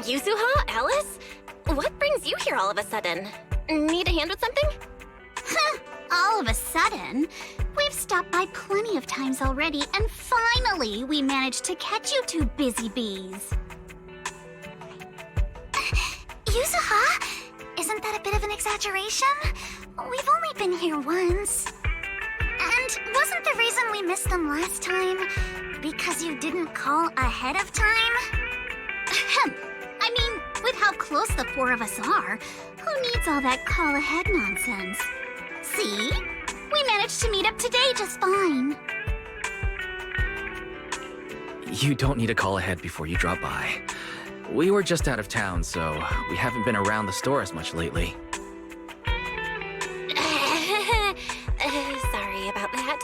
Yuzuha? Alice? What brings you here all of a sudden? Need a hand with something? All of a sudden? We've stopped by plenty of times already, and finally we managed to catch you two busy bees. Yuzuha? Isn't that a bit of an exaggeration? We've only been here once. And wasn't the reason we missed them last time because you didn't call ahead of time? I mean, with how close the four of us are, who needs all that call-ahead nonsense? See? We managed to meet up today just fine. You don't need a call ahead before you drop by. We were just out of town, so we haven't been around the store as much lately. Sorry about that.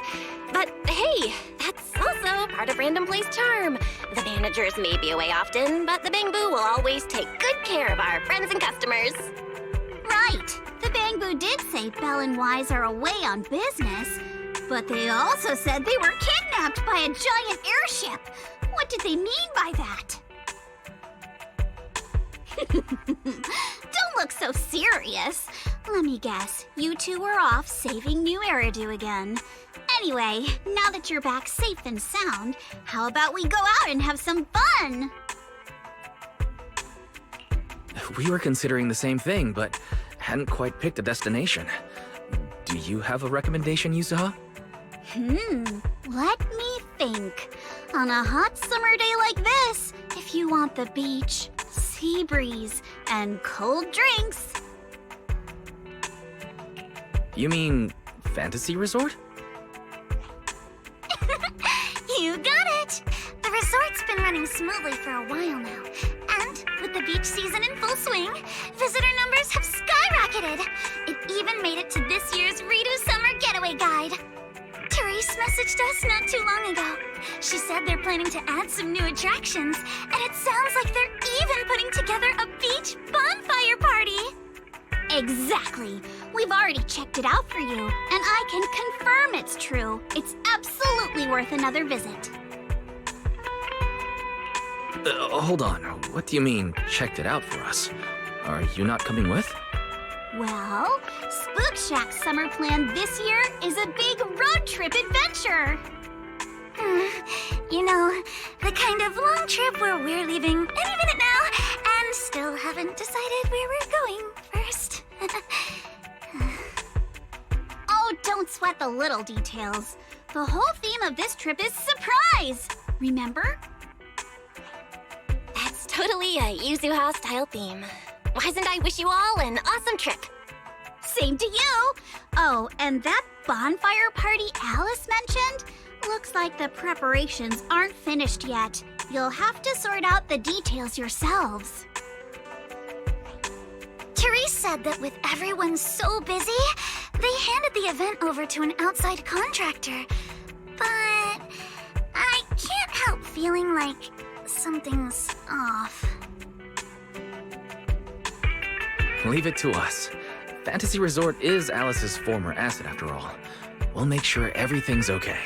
But hey, that's also part of Random Play's charm. The managers may be away often, but the Bangbu will always take good care of our friends and customers. Right. The Bangbu did say Belle and Wise are away on business, but they also said they were kidnapped by a giant airship. What did they mean by that? Don't look so serious. Let me guess, you two were off saving New Eridu again. Anyway, now that you're back safe and sound, how about we go out and have some fun? We were considering the same thing, but hadn't quite picked a destination. Do you have a recommendation, Yuzuha? Let me think. On a hot summer day like this, if you want the beach, sea breeze, and cold drinks. You mean Fantasy Resort? You got it! The resort's been running smoothly for a while now. And with the beach season in full swing, visitor numbers have skyrocketed. It even made it to this year's Redo Summer Getaway Guide. Therese messaged us not too long ago. She said they're planning to add some new attractions, and it sounds like they're even putting together a beach bonfire party. Exactly. We've already checked it out for you, and I can confirm it's true. It's absolutely worth another visit. Hold on. What do you mean, checked it out for us? Are you not coming with? Well, Spook Shack's summer plan this year is a big road trip adventure. You know, the kind of long trip where we're leaving any minute now and still haven't decided where we're going first. Oh, don't sweat the little details. The whole theme of this trip is surprise. Remember? That's totally a Yuzuha-style theme. Wise and I wish you all an awesome trip. Same to you. Oh, and that bonfire party Alice mentioned? Looks like the preparations aren't finished yet. You'll have to sort out the details yourselves. Therese said that with everyone so busy, they handed the event over to an outside contractor. But I can't help feeling like something's off. Leave it to us. Fantasy Resort is Alice's former asset, after all. We'll make sure everything's okay.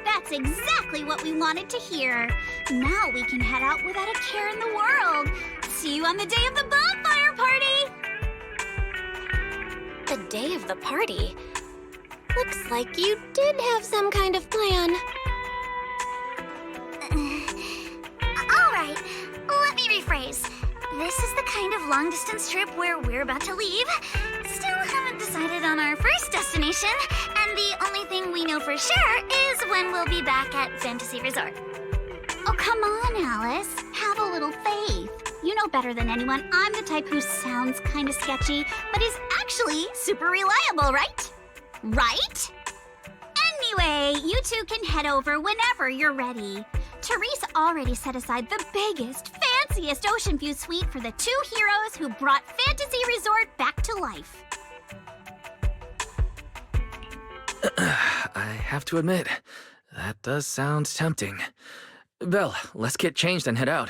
That's exactly what we wanted to hear. Now we can head out without a care in the world. See you on the day of the bonfire party! The day of the party? Looks like you did have some kind of plan. All right, let me rephrase. This is the kind of long-distance trip where we're about to leave. Still haven't decided on our first destination, and the only thing we know for sure is when we'll be back at Fantasy Resort. Oh, come on, Alice. Have a little faith. you know better than anyone I'm the type who sounds kinda sketchy, but is actually super reliable, right? Right? Anyway, you two can head over whenever you're ready. Therese already set aside the biggest, fanciest ocean view suite for the two heroes who brought Fantasy Resort back to life. I have to admit, that does sound tempting. Belle, let's get changed and head out.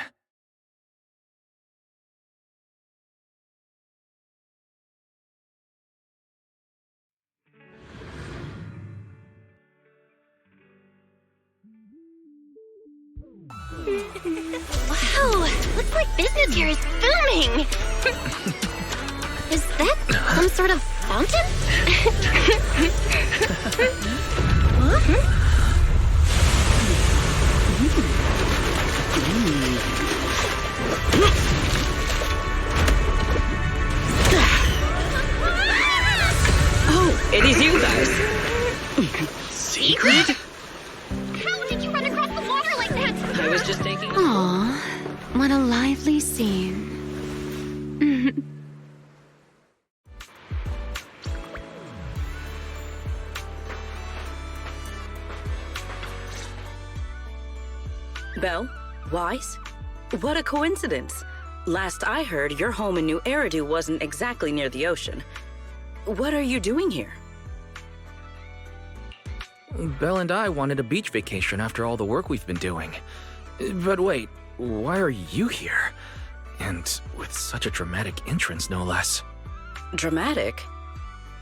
Wow, looks like business here is booming. Is that some sort of fountain? Huh? Oh, it is you guys. Secret? How did you run across the water like that? I was just taking a Aw, what a lively scene. Belle? Wise? What a coincidence. Last I heard, your home in New Eridu wasn't exactly near the ocean. What are you doing here? Belle and I wanted a beach vacation after all the work we've been doing. But wait, why are you here? And with such a dramatic entrance, no less. Dramatic?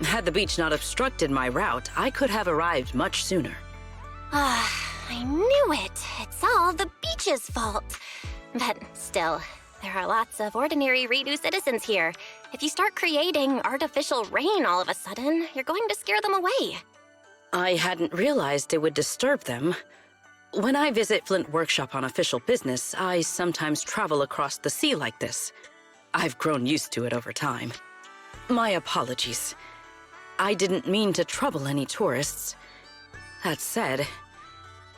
Had the beach not obstructed my route, I could have arrived much sooner. I knew it. It's all the beach's fault. But still, there are lots of ordinary Redo citizens here. If you start creating artificial rain all of a sudden, you're going to scare them away. I hadn't realized it would disturb them. When I visit Flint Workshop on official business, I sometimes travel across the sea like this. I've grown used to it over time. My apologies. I didn't mean to trouble any tourists. That said,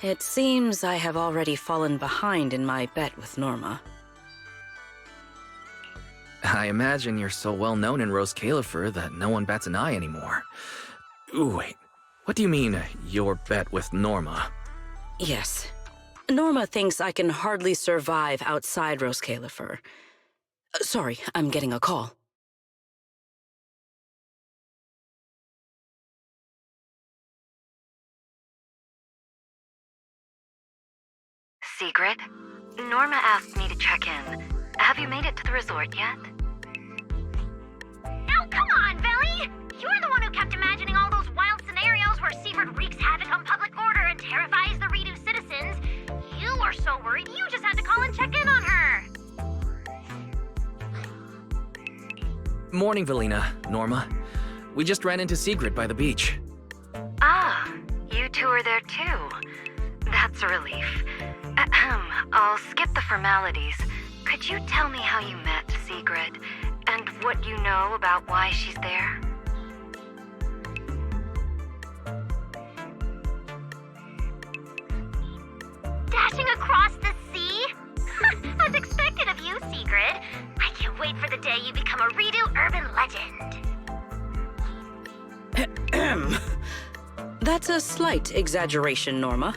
it seems I have already fallen behind in my bet with Norma. I imagine you're so well known in Rose Califer that no one bats an eye anymore. Ooh, wait, what do you mean, your bet with Norma? Yes. Norma thinks I can hardly survive outside Rose Califer. Sorry, I'm getting a call. Secret? Norma asked me to check in. Have you made it to the resort yet? Now come on, Belly! You're the one who kept imagining all those wild scenarios where Secret wreaks havoc on public order and terrifies the Redo citizens. You were so worried you just had to call and check in on her. Morning, Velina, Norma. We just ran into Sigrid by the beach. Ah, you two are there too. That's a relief. Ahem, I'll skip the formalities. Could you tell me how you met Sigrid, and what you know about why she's there? Dashing across the sea? As expected of you, Sigrid. I can't wait for the day you become a Redo urban legend. That's a slight exaggeration, Norma.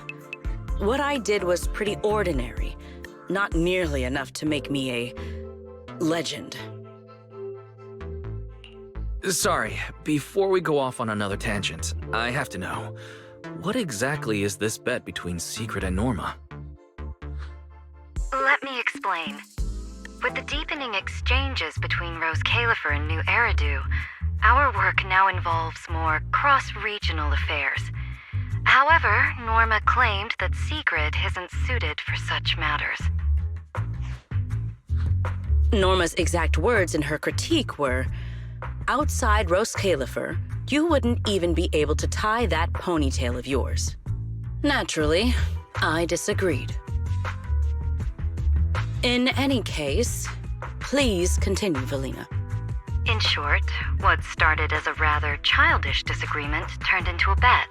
What I did was pretty ordinary, not nearly enough to make me a legend. Sorry, before we go off on another tangent, I have to know, what exactly is this bet between Sigrid and Norma? Let me explain. With the deepening exchanges between Rose Califer and New Eridu, our work now involves more cross-regional affairs. However, Norma claimed that Sigrid isn't suited for such matters. Norma's exact words in her critique were, outside Rose Califer, you wouldn't even be able to tie that ponytail of yours. Naturally, I disagreed. In any case, please continue, Velina. In short, what started as a rather childish disagreement turned into a bet.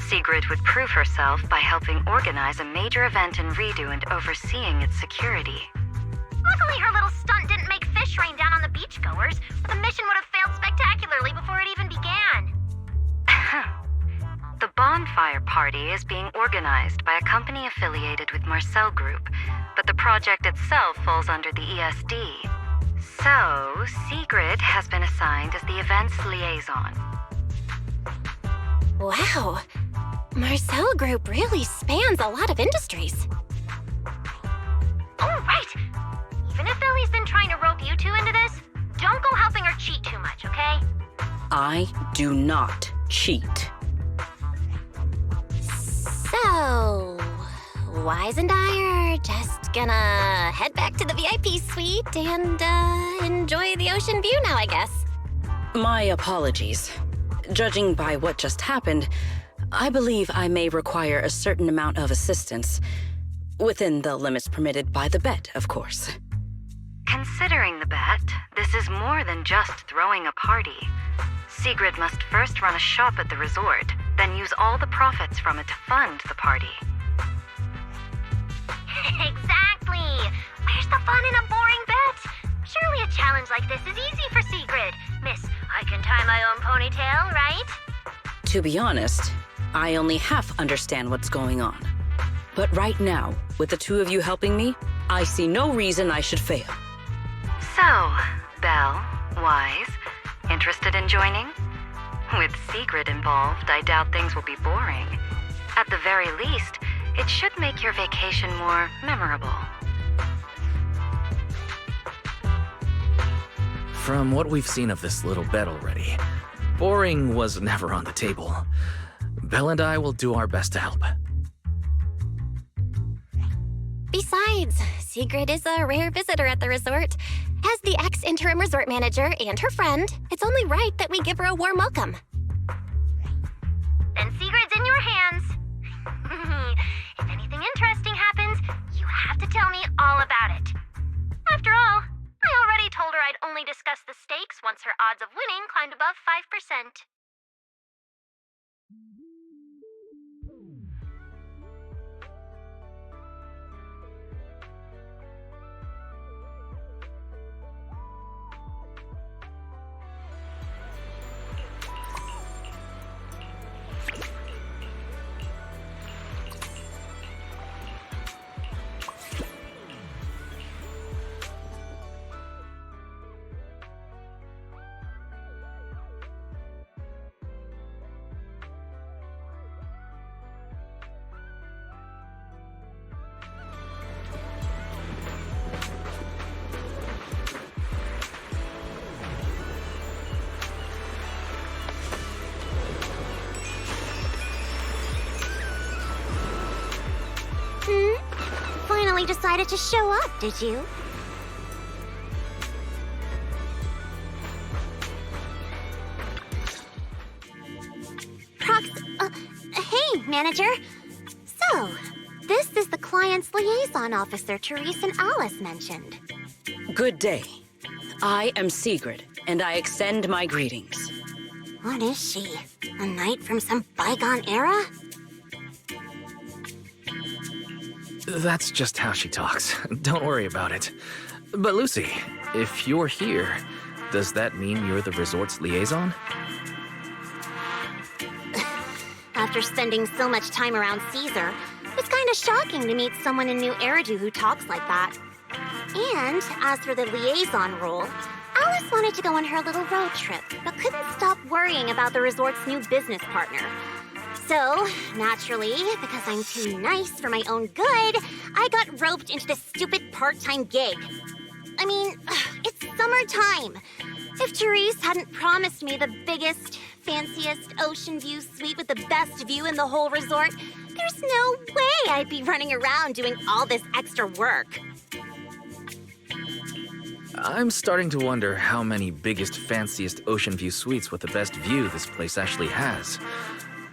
Sigrid would prove herself by helping organize a major event in Redo and overseeing its security. Luckily, her little stunt didn't make fish rain down on the beachgoers, or the mission would have failed spectacularly before it even began. The bonfire party is being organized by a company affiliated with Marcel Group, but the project itself falls under the ESD. So, Sigrid has been assigned as the event's liaison. Wow. Marcel Group really spans a lot of industries. Oh, right! Even if Ellie's been trying to rope you two into this, don't go helping her cheat too much, okay? I do not cheat. So, Wise and I are just gonna head back to the VIP suite and enjoy the ocean view now, I guess. My apologies. Judging by what just happened, I believe I may require a certain amount of assistance. Within the limits permitted by the bet, of course. Considering the bet, this is more than just throwing a party. Sigrid must first run a shop at the resort, then use all the profits from it to fund the party. Exactly! Where's the fun in a boring bet? Surely a challenge like this is easy for Sigrid. Miss, I can tie my own ponytail, right? To be honest, I only half understand what's going on. But right now, with the two of you helping me, I see no reason I should fail. So, Belle, Wise, interested in joining? With Sigrid involved, I doubt things will be boring. At the very least, it should make your vacation more memorable. From what we've seen of this little bet already, boring was never on the table. Belle and I will do our best to help. Besides, Sigrid is a rare visitor at the resort. As the ex-interim resort manager and her friend, it's only right that we give her a warm welcome. Then Sigrid's in your hands. If anything interesting happens, you have to tell me all about it. After all, I already told her I'd only discuss the stakes once her odds of winning climbed above 5%. Finally decided to show up, did you? Hey, manager. So, this is the client's liaison officer Therese and Alice mentioned. Good day. I am Sigrid, and I extend my greetings. What is she? A knight from some bygone era? That's just how she talks. Don't worry about it. But Lucy, if you're here, does that mean you're the resort's liaison? After spending so much time around Caesar, it's kind of shocking to meet someone in New Eridu who talks like that. And as for the liaison role, Alice wanted to go on her little road trip, but couldn't stop worrying about the resort's new business partner. So, naturally, because I'm too nice for my own good, I got roped into this stupid part-time gig. I mean, it's summertime. If Therese hadn't promised me the biggest, fanciest ocean view suite with the best view in the whole resort, there's no way I'd be running around doing all this extra work. I'm starting to wonder how many biggest, fanciest ocean view suites with the best view this place actually has.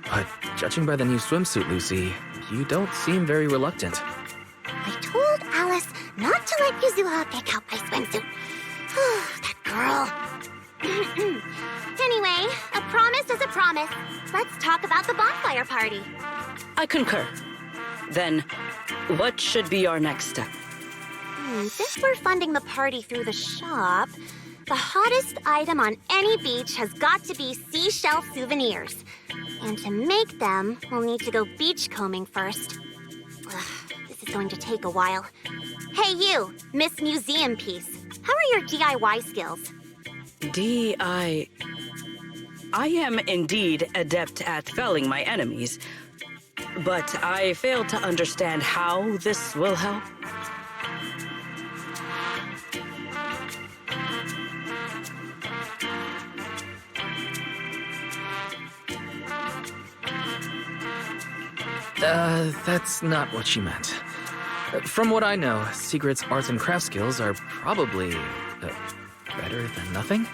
But judging by the new swimsuit, Lucy, you don't seem very reluctant. I told Alice not to let Yuzuha pick out my swimsuit. That girl. Anyway, a promise is a promise. Let's talk about the bonfire party. I concur. Then, what should be our next step? Since we're funding the party through the shop, the hottest item on any beach has got to be seashell souvenirs. And to make them, we'll need to go beachcombing first. Ugh, this is going to take a while. Hey you, Miss Museum Piece. How are your DIY skills? I am indeed adept at felling my enemies, but I fail to understand how this will help. That's not what she meant. From what I know, Secret's arts and craft skills are probably better than nothing.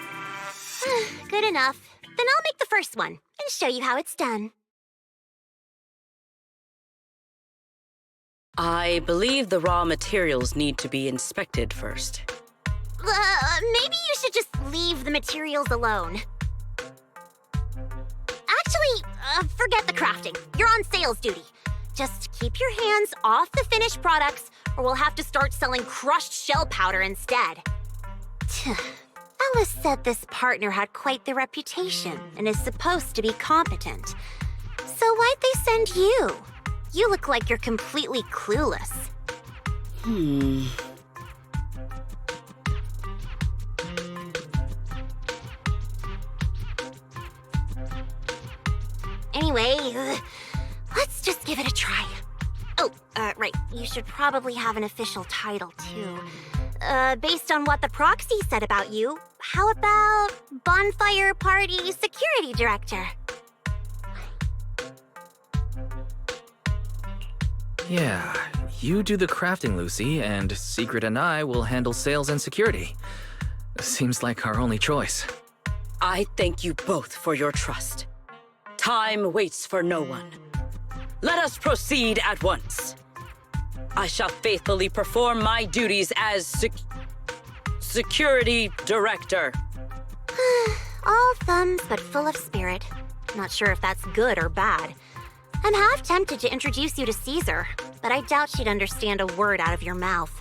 Good enough. Then I'll make the first one and show you how it's done. I believe the raw materials need to be inspected first. Maybe you should just leave the materials alone. Actually, forget the crafting. You're on sales duty. Just keep your hands off the finished products, or we'll have to start selling crushed shell powder instead. Alice said this partner had quite the reputation and is supposed to be competent. So why'd they send you? You look like you're completely clueless. Anyway, let's just give it a try. Oh, right. You should probably have an official title, too. Based on what the Proxies said about you, how about Bonfire Party Security Director? Yeah, you do the crafting, Lucy, and Secret and I will handle sales and security. Seems like our only choice. I thank you both for your trust. Time waits for no one. Let us proceed at once. I shall faithfully perform my duties as Security Director. All thumbs, but full of spirit. Not sure if that's good or bad. I'm half tempted to introduce you to Caesar, but I doubt she'd understand a word out of your mouth.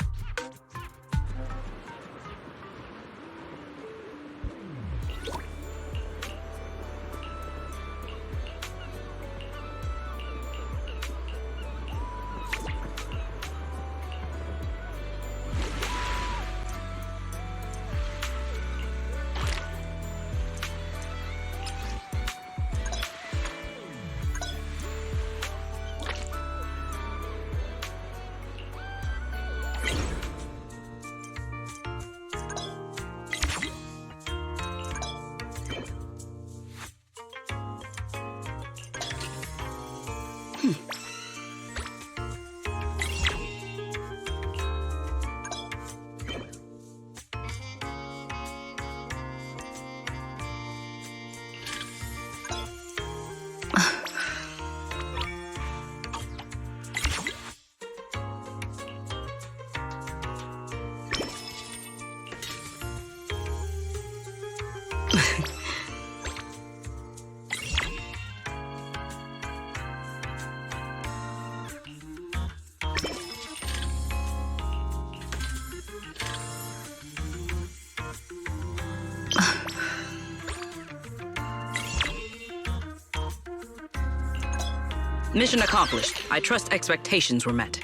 Mission accomplished. I trust expectations were met.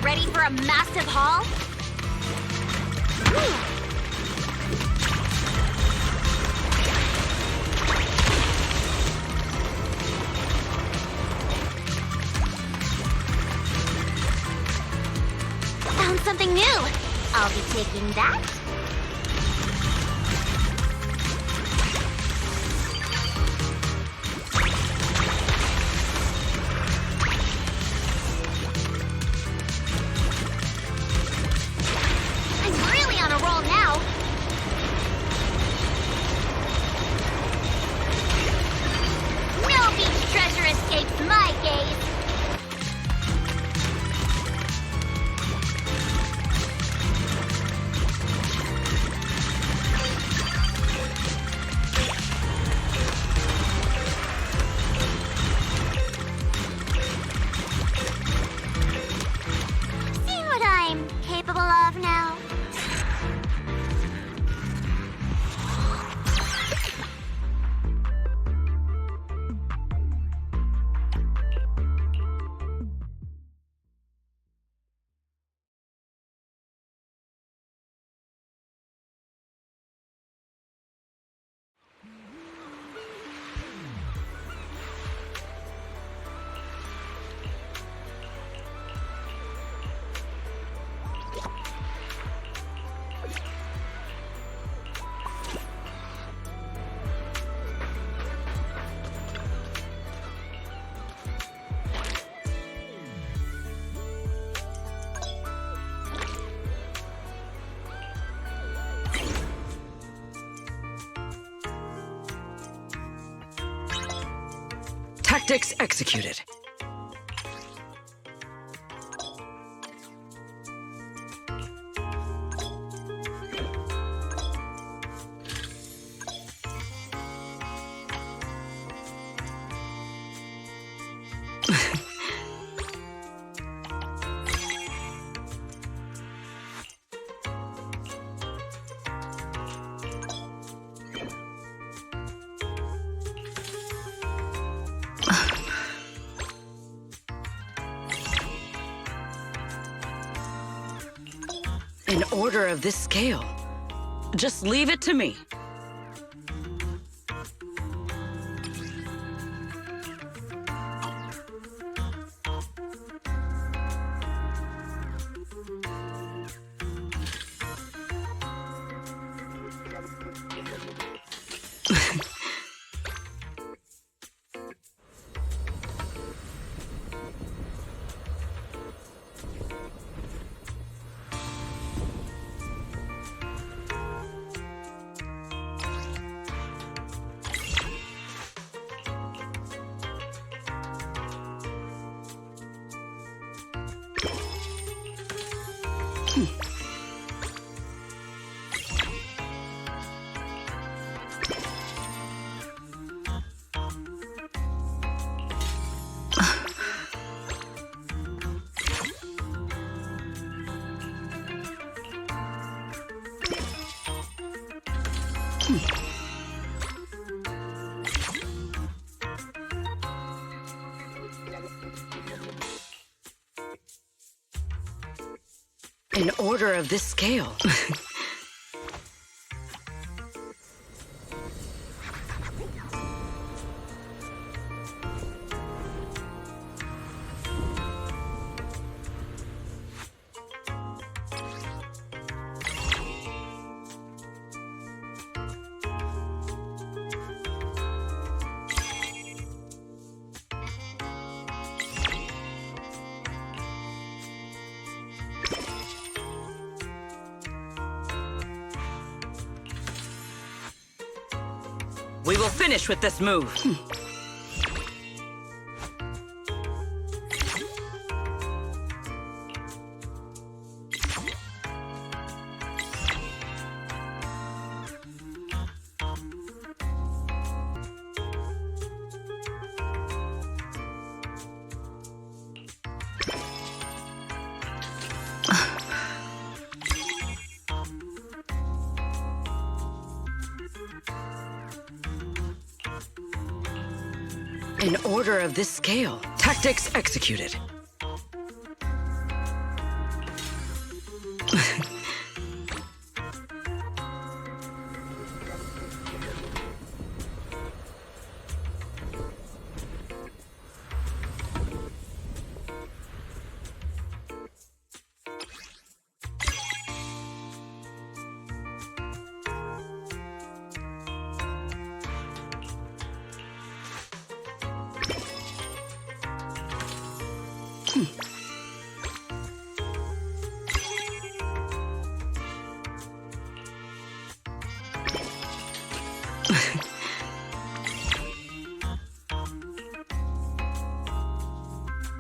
Ready for a massive haul? something new. I'll be taking that. I'm really on a roll now. No beach treasure escapes my gaze. Seen what I'm capable of now. Tactics executed. An order of this scale. Just leave it to me. An order of this scale. We will finish with this move. An order of this scale. Tactics executed.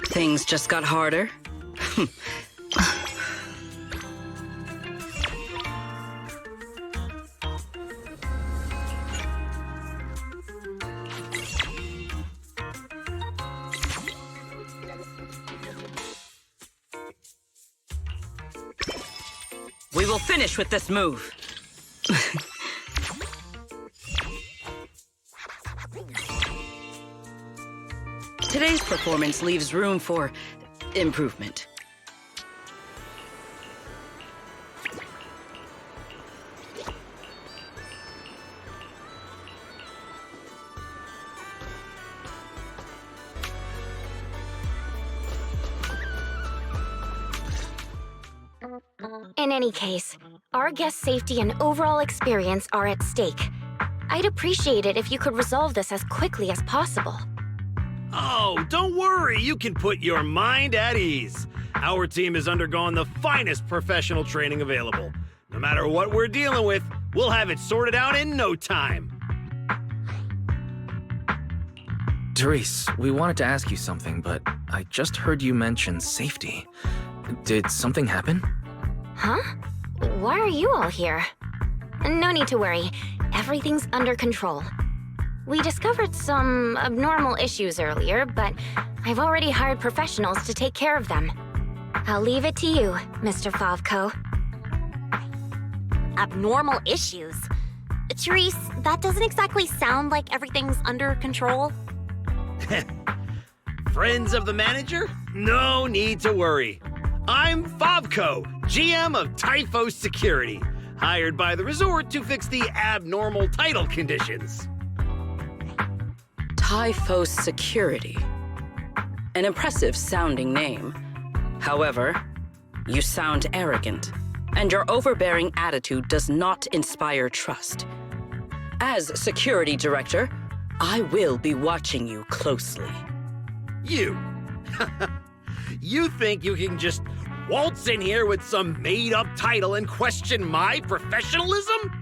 Things just got harder. We will finish with this move. Today's performance leaves room for improvement. In any case, our guest safety and overall experience are at stake. I'd appreciate it if you could resolve this as quickly as possible. Oh, don't worry, you can put your mind at ease. Our team has undergone the finest professional training available. No matter what we're dealing with, we'll have it sorted out in no time. Therese, we wanted to ask you something, but I just heard you mention safety. Did something happen? Huh? Why are you all here? No need to worry. Everything's under control. We discovered some abnormal issues earlier, but I've already hired professionals to take care of them. I'll leave it to you, Mr. Favko. Abnormal issues? Therese, that doesn't exactly sound like everything's under control. Friends of the manager? No need to worry. I'm Favko, GM of Typhos Security, hired by the resort to fix the abnormal title conditions. Typhos Security. An impressive sounding name. However, you sound arrogant, and your overbearing attitude does not inspire trust. As security director, I will be watching you closely. You? You think you can just waltz in here with some made-up title and question my professionalism?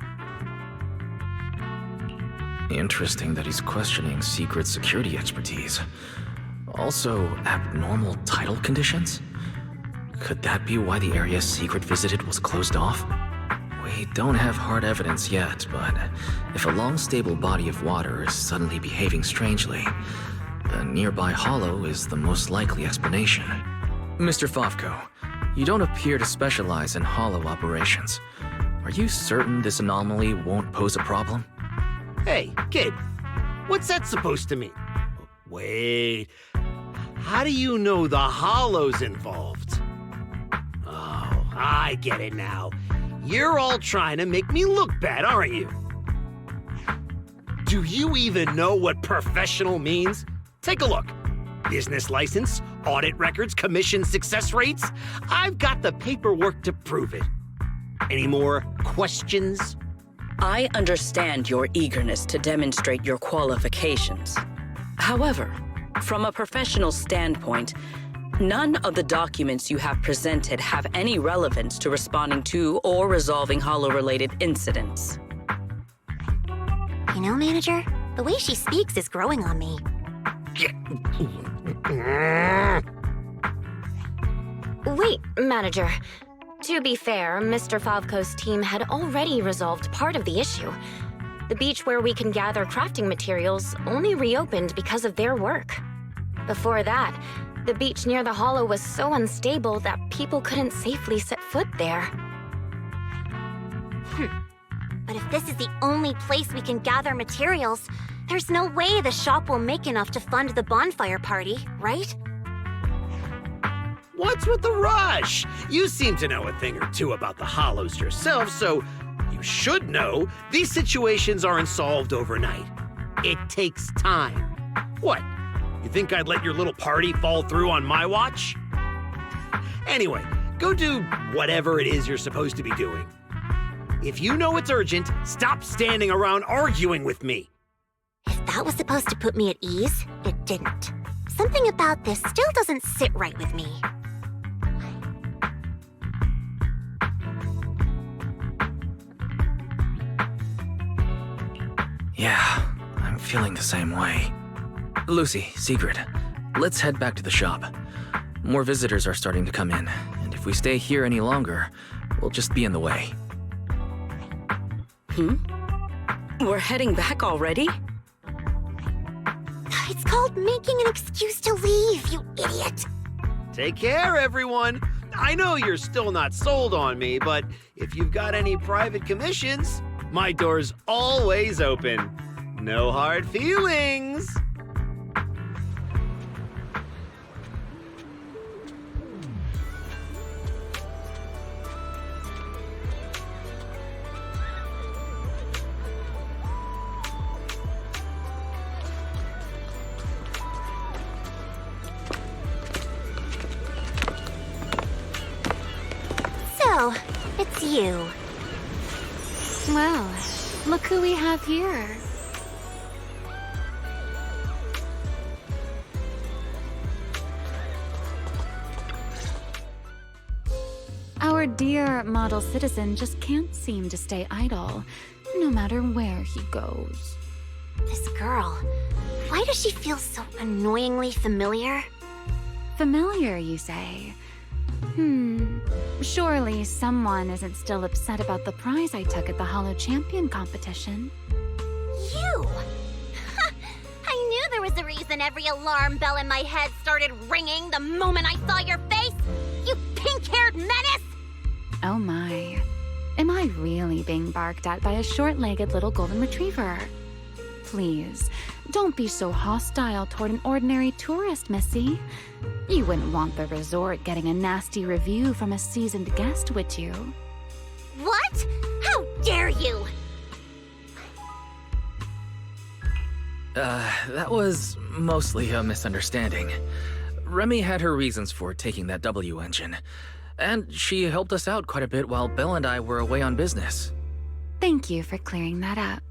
Interesting that he's questioning secret security expertise. Also, abnormal title conditions? Could that be why the area Secret visited was closed off? We don't have hard evidence yet, but if a long, stable body of water is suddenly behaving strangely, the nearby hollow is the most likely explanation. Mr. Favko, you don't appear to specialize in hollow operations. Are you certain this anomaly won't pose a problem? Hey, kid, what's that supposed to mean? Wait, how do you know the hollow's involved? Oh, I get it now. You're all trying to make me look bad, aren't you? Do you even know what professional means? Take a look. Business license, audit records, commission success rates. I've got the paperwork to prove it. Any more questions? I understand your eagerness to demonstrate your qualifications. However, from a professional standpoint, none of the documents you have presented have any relevance to responding to or resolving hollow-related incidents. You know, Manager, the way she speaks is growing on me. Wait, Manager. To be fair, Mr. Favko's team had already resolved part of the issue. The beach where we can gather crafting materials only reopened because of their work. Before that, the beach near the hollow was so unstable that people couldn't safely set foot there. But if this is the only place we can gather materials, there's no way the shop will make enough to fund the bonfire party, right? What's with the rush? You seem to know a thing or two about the hollows yourself, so you should know these situations aren't solved overnight. It takes time. What? You think I'd let your little party fall through on my watch? Anyway, go do whatever it is you're supposed to be doing. If you know it's urgent, stop standing around arguing with me. If that was supposed to put me at ease, it didn't. something about this still doesn't sit right with me. Yeah, I'm feeling the same way. Lucy, Sigrid, let's head back to the shop. More visitors are starting to come in, and if we stay here any longer, we'll just be in the way. We're heading back already? It's called making an excuse to leave, you idiot. Take care, everyone. I know you're still not sold on me, but if you've got any private commissions, my door's always open. No hard feelings. So, it's you. Well, look who we have here. Our dear model citizen just can't seem to stay idle, no matter where he goes. This girl, why does she feel so annoyingly familiar? Familiar, you say? Surely someone isn't still upset about the prize I took at the Hollow Champion competition. You! I knew there was a reason every alarm bell in my head started ringing the moment I saw your face! You pink-haired menace! Oh my. Am I really being barked at by a short-legged little golden retriever? Please, don't be so hostile toward an ordinary tourist, Missy. You wouldn't want the resort getting a nasty review from a seasoned guest, would you? What? How dare you! That was mostly a misunderstanding. Remy had her reasons for taking that W engine, and she helped us out quite a bit while Belle and I were away on business. Thank you for clearing that up.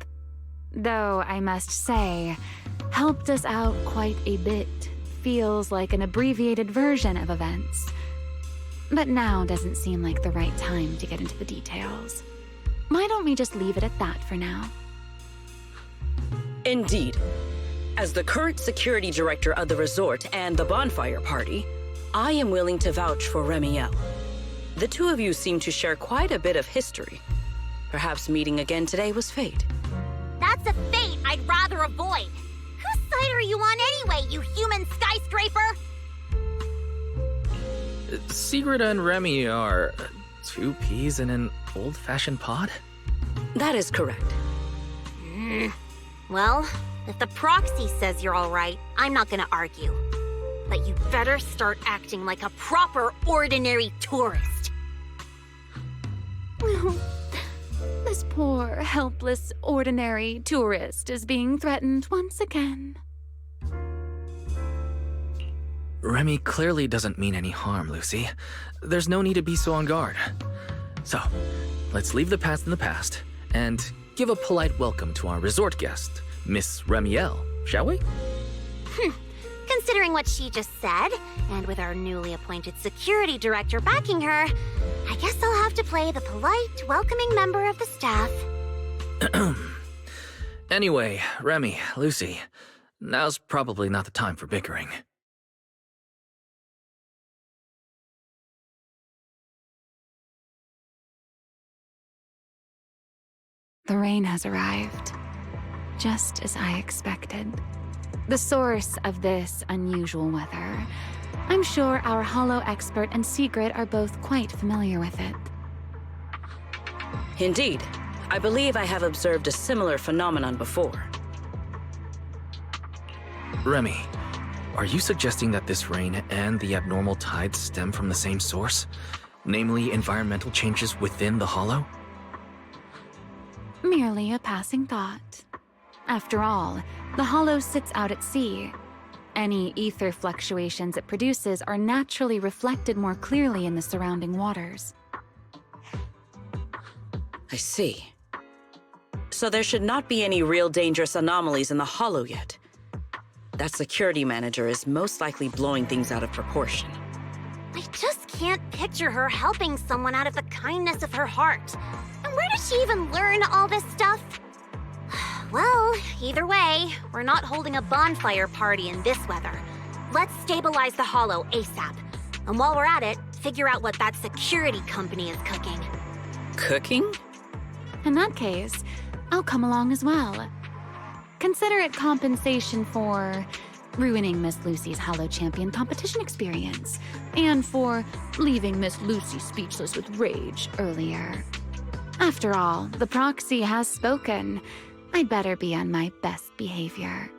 Though, I must say, helped us out quite a bit feels like an abbreviated version of events. But now doesn't seem like the right time to get into the details. Why don't we just leave it at that for now? Indeed. As the current security director of the resort and the bonfire party, I am willing to vouch for Remiel. The two of you seem to share quite a bit of history. Perhaps meeting again today was fate. That's a fate I'd rather avoid. Whose side are you on anyway, you human skyscraper? Sigrid and Remy are two peas in an old-fashioned pod? That is correct. Well, if the proxy says you're all right, I'm not gonna argue. But you better start acting like a proper, ordinary tourist. This poor, helpless, ordinary tourist is being threatened once again. Remy clearly doesn't mean any harm, Lucy. There's no need to be so on guard. So, let's leave the past in the past and give a polite welcome to our resort guest, Miss Remiel, shall we? Considering what she just said, and with our newly appointed security director backing her, I guess I'll have to play the polite, welcoming member of the staff. Anyway, Remy, Lucy, now's probably not the time for bickering. The rain has arrived, just as I expected. The source of this unusual weather. I'm sure our Hollow expert and Sigrid are both quite familiar with it. Indeed. I believe I have observed a similar phenomenon before. Remy, are you suggesting that this rain and the abnormal tides stem from the same source? Namely, environmental changes within the Hollow? Merely a passing thought. After all, the Hollow sits out at sea. Any ether fluctuations it produces are naturally reflected more clearly in the surrounding waters. I see. So there should not be any real dangerous anomalies in the Hollow yet. that security manager is most likely blowing things out of proportion. I just can't picture her helping someone out of the kindness of her heart. And where did she even learn all this stuff? Well, either way, we're not holding a bonfire party in this weather. Let's stabilize the hollow ASAP. And while we're at it, figure out what that security company is cooking. Cooking? In that case, I'll come along as well. Consider it compensation for ruining Miss Lucy's Hollow Champion competition experience, and for leaving Miss Lucy speechless with rage earlier. After all, the Proxy has spoken. I'd better be on my best behavior.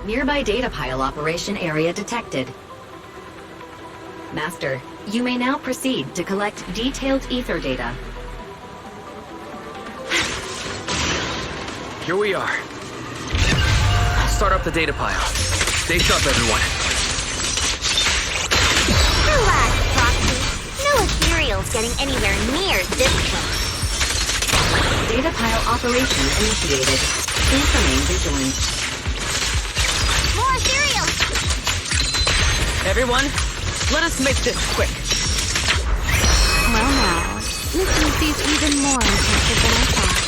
Nearby data pile operation area detected. Master, you may now proceed to collect detailed ether data. Here we are. Start up the data pile. Stay sharp, everyone. Relax, Proxy. No ethereal's getting anywhere near this close. Data pile operation initiated. Please remain vigilant. More ethereals! Everyone, let us make this quick. Well now, Miss Lucy's even more impressive than I thought.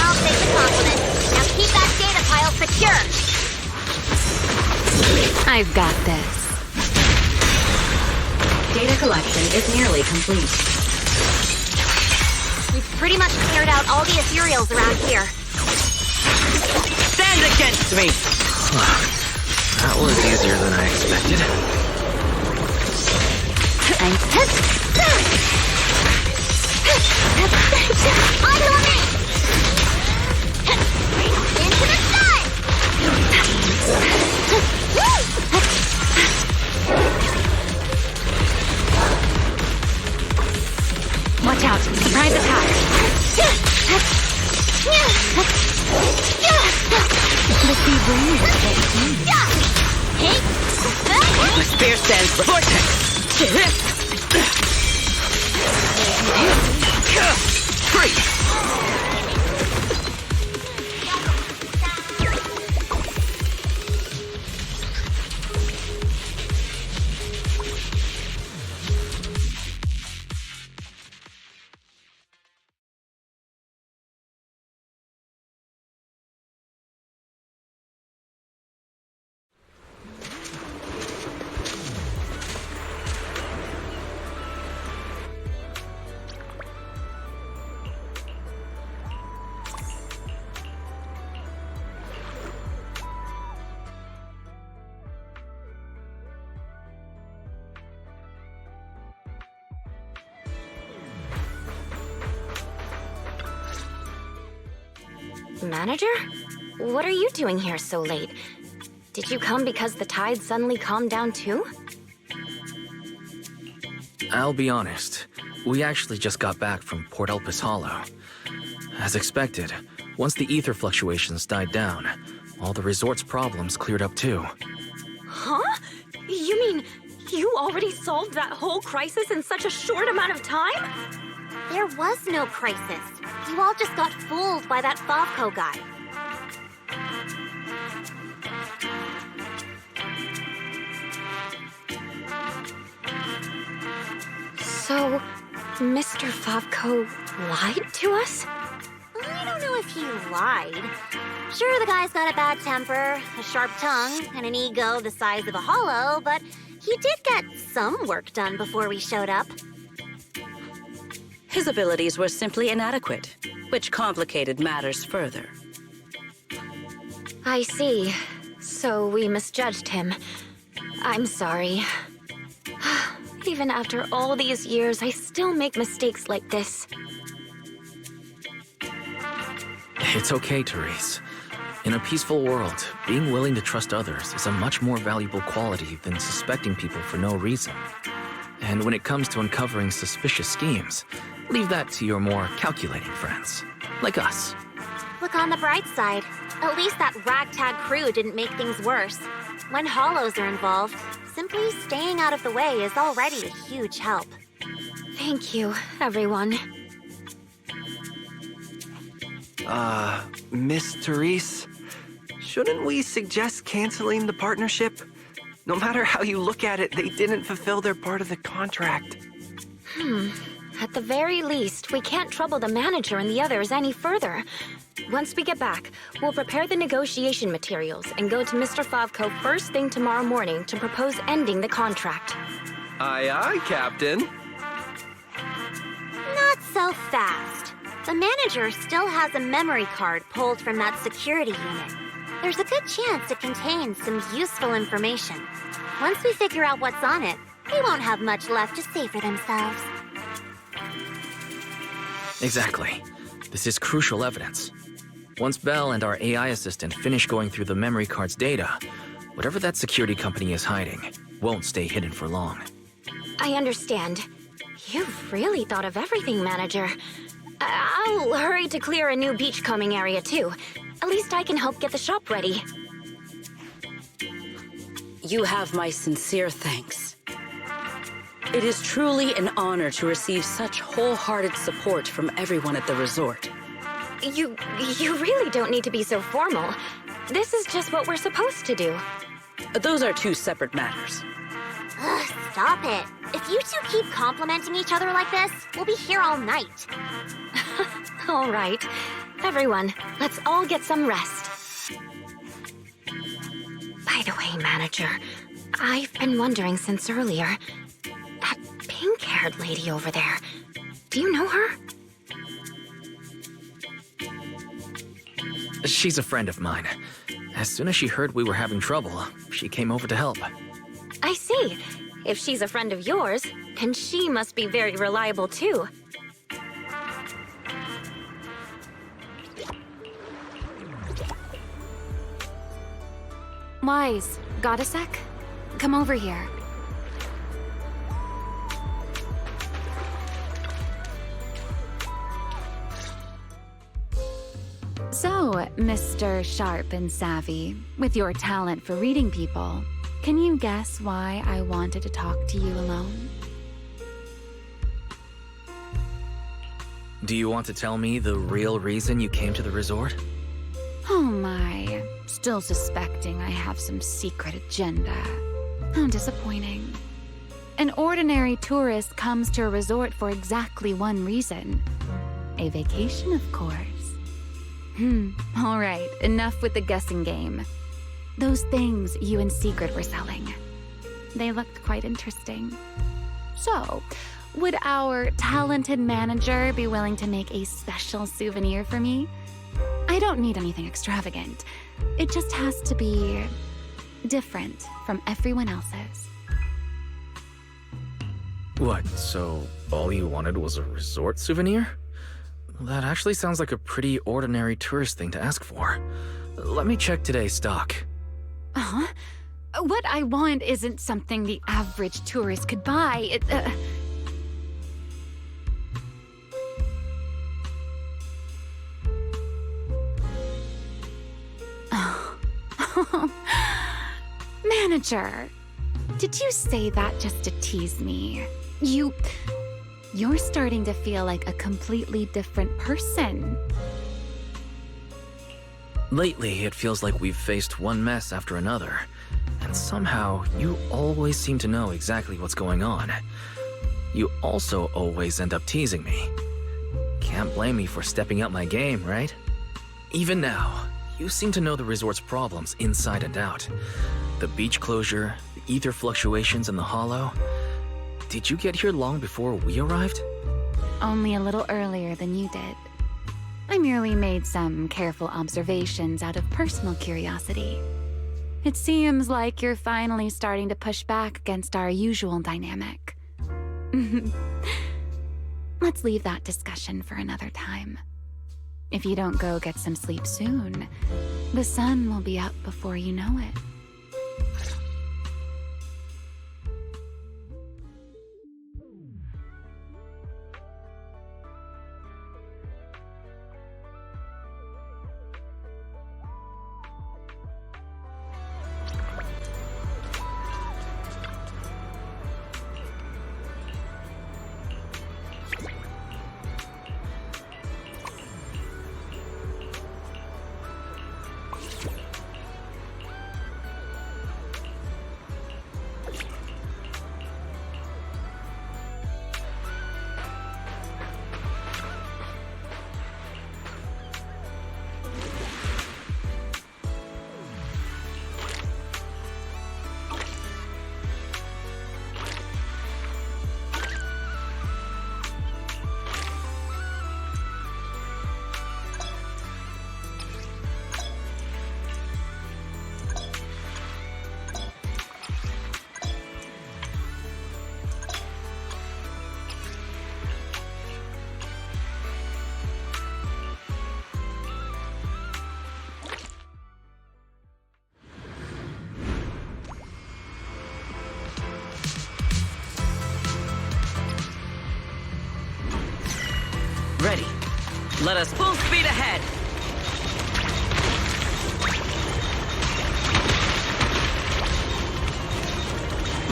I'll take the compliment. Now keep that data pile secure. I've got this. Data collection is nearly complete. We've pretty much cleared out all the ethereals around here. Stand against me! That was easier than I expected. Onto me! Into the sun! Watch out! Surprise attack! The sea brain is getting My spear stands for vortex! Freeze! Manager? What are you doing here so late? Did you come because the tide suddenly calmed down too? I'll be honest. We actually just got back from Port Elpis Hollow. As expected, once the ether fluctuations died down, all the resort's problems cleared up too. Huh? You mean you already solved that whole crisis in such a short amount of time? There was no crisis. You all just got fooled by that Favco guy. So, Mr. Favco lied to us? I don't know if he lied. Sure, the guy's got a bad temper, a sharp tongue, and an ego the size of a hollow, but he did get some work done before we showed up. His abilities were simply inadequate, which complicated matters further. I see. So we misjudged him. I'm sorry. Even after all these years, I still make mistakes like this. It's okay, Therese. In a peaceful world, being willing to trust others is a much more valuable quality than suspecting people for no reason. And when it comes to uncovering suspicious schemes, leave that to your more calculating friends, like us. Look on the bright side. At least that ragtag crew didn't make things worse. When hollows are involved, simply staying out of the way is already a huge help. Thank you, everyone. Miss Therese, shouldn't we suggest canceling the partnership? No matter how you look at it, they didn't fulfill their part of the contract. At the very least, we can't trouble the manager and the others any further. Once we get back, we'll prepare the negotiation materials and go to Mr. Favko first thing tomorrow morning to propose ending the contract. Aye, aye, Captain. Not so fast. The manager still has a memory card pulled from that security unit. There's a good chance it contains some useful information. Once we figure out what's on it, they won't have much left to say for themselves. Exactly. This is crucial evidence. Once Belle and our AI assistant finish going through the memory card's data, whatever that security company is hiding won't stay hidden for long. I understand. You've really thought of everything, Manager. I'll hurry to clear a new beachcombing area, too. At least I can help get the shop ready. You have my sincere thanks. It is truly an honor to receive such wholehearted support from everyone at the resort. You really don't need to be so formal. This is just what we're supposed to do. Those are two separate matters. Ugh, stop it. If you two keep complimenting each other like this, we'll be here all night. All right. Everyone, let's all get some rest. By the way, Manager, I've been wondering since earlier. That pink-haired lady over there, do you know her? She's a friend of mine. As soon as she heard we were having trouble, she came over to help. I see. If she's a friend of yours, then she must be very reliable too. Wise, got a sec? Come over here. So, Mr. Sharp and Savvy, with your talent for reading people, can you guess why I wanted to talk to you alone? Do you want to tell me the real reason you came to the resort? Oh my, still suspecting I have some secret agenda. How disappointing. An ordinary tourist comes to a resort for exactly one reason. A vacation, of course. All right, enough with the guessing game. Those things you and Secret were selling. They looked quite interesting. So, would our talented manager be willing to make a special souvenir for me? I don't need anything extravagant. It just has to be different from everyone else's. What, so all you wanted was a resort souvenir? That actually sounds like a pretty ordinary tourist thing to ask for. Let me check today's stock. Huh? What I want isn't something the average tourist could buy. Manager, did you say that just to tease me? You're starting to feel like a completely different person. Lately, it feels like we've faced one mess after another, and somehow you always seem to know exactly what's going on. You also always end up teasing me. Can't blame me for stepping up my game, right? Even now, you seem to know the resort's problems inside and out. The beach closure, the ether fluctuations in the hollow. Did you get here long before we arrived? Only a little earlier than you did. I merely made some careful observations out of personal curiosity. It seems like you're finally starting to push back against our usual dynamic. Let's leave that discussion for another time. If you don't go get some sleep soon, The sun will be up before you know it. Ready. Let us full speed ahead.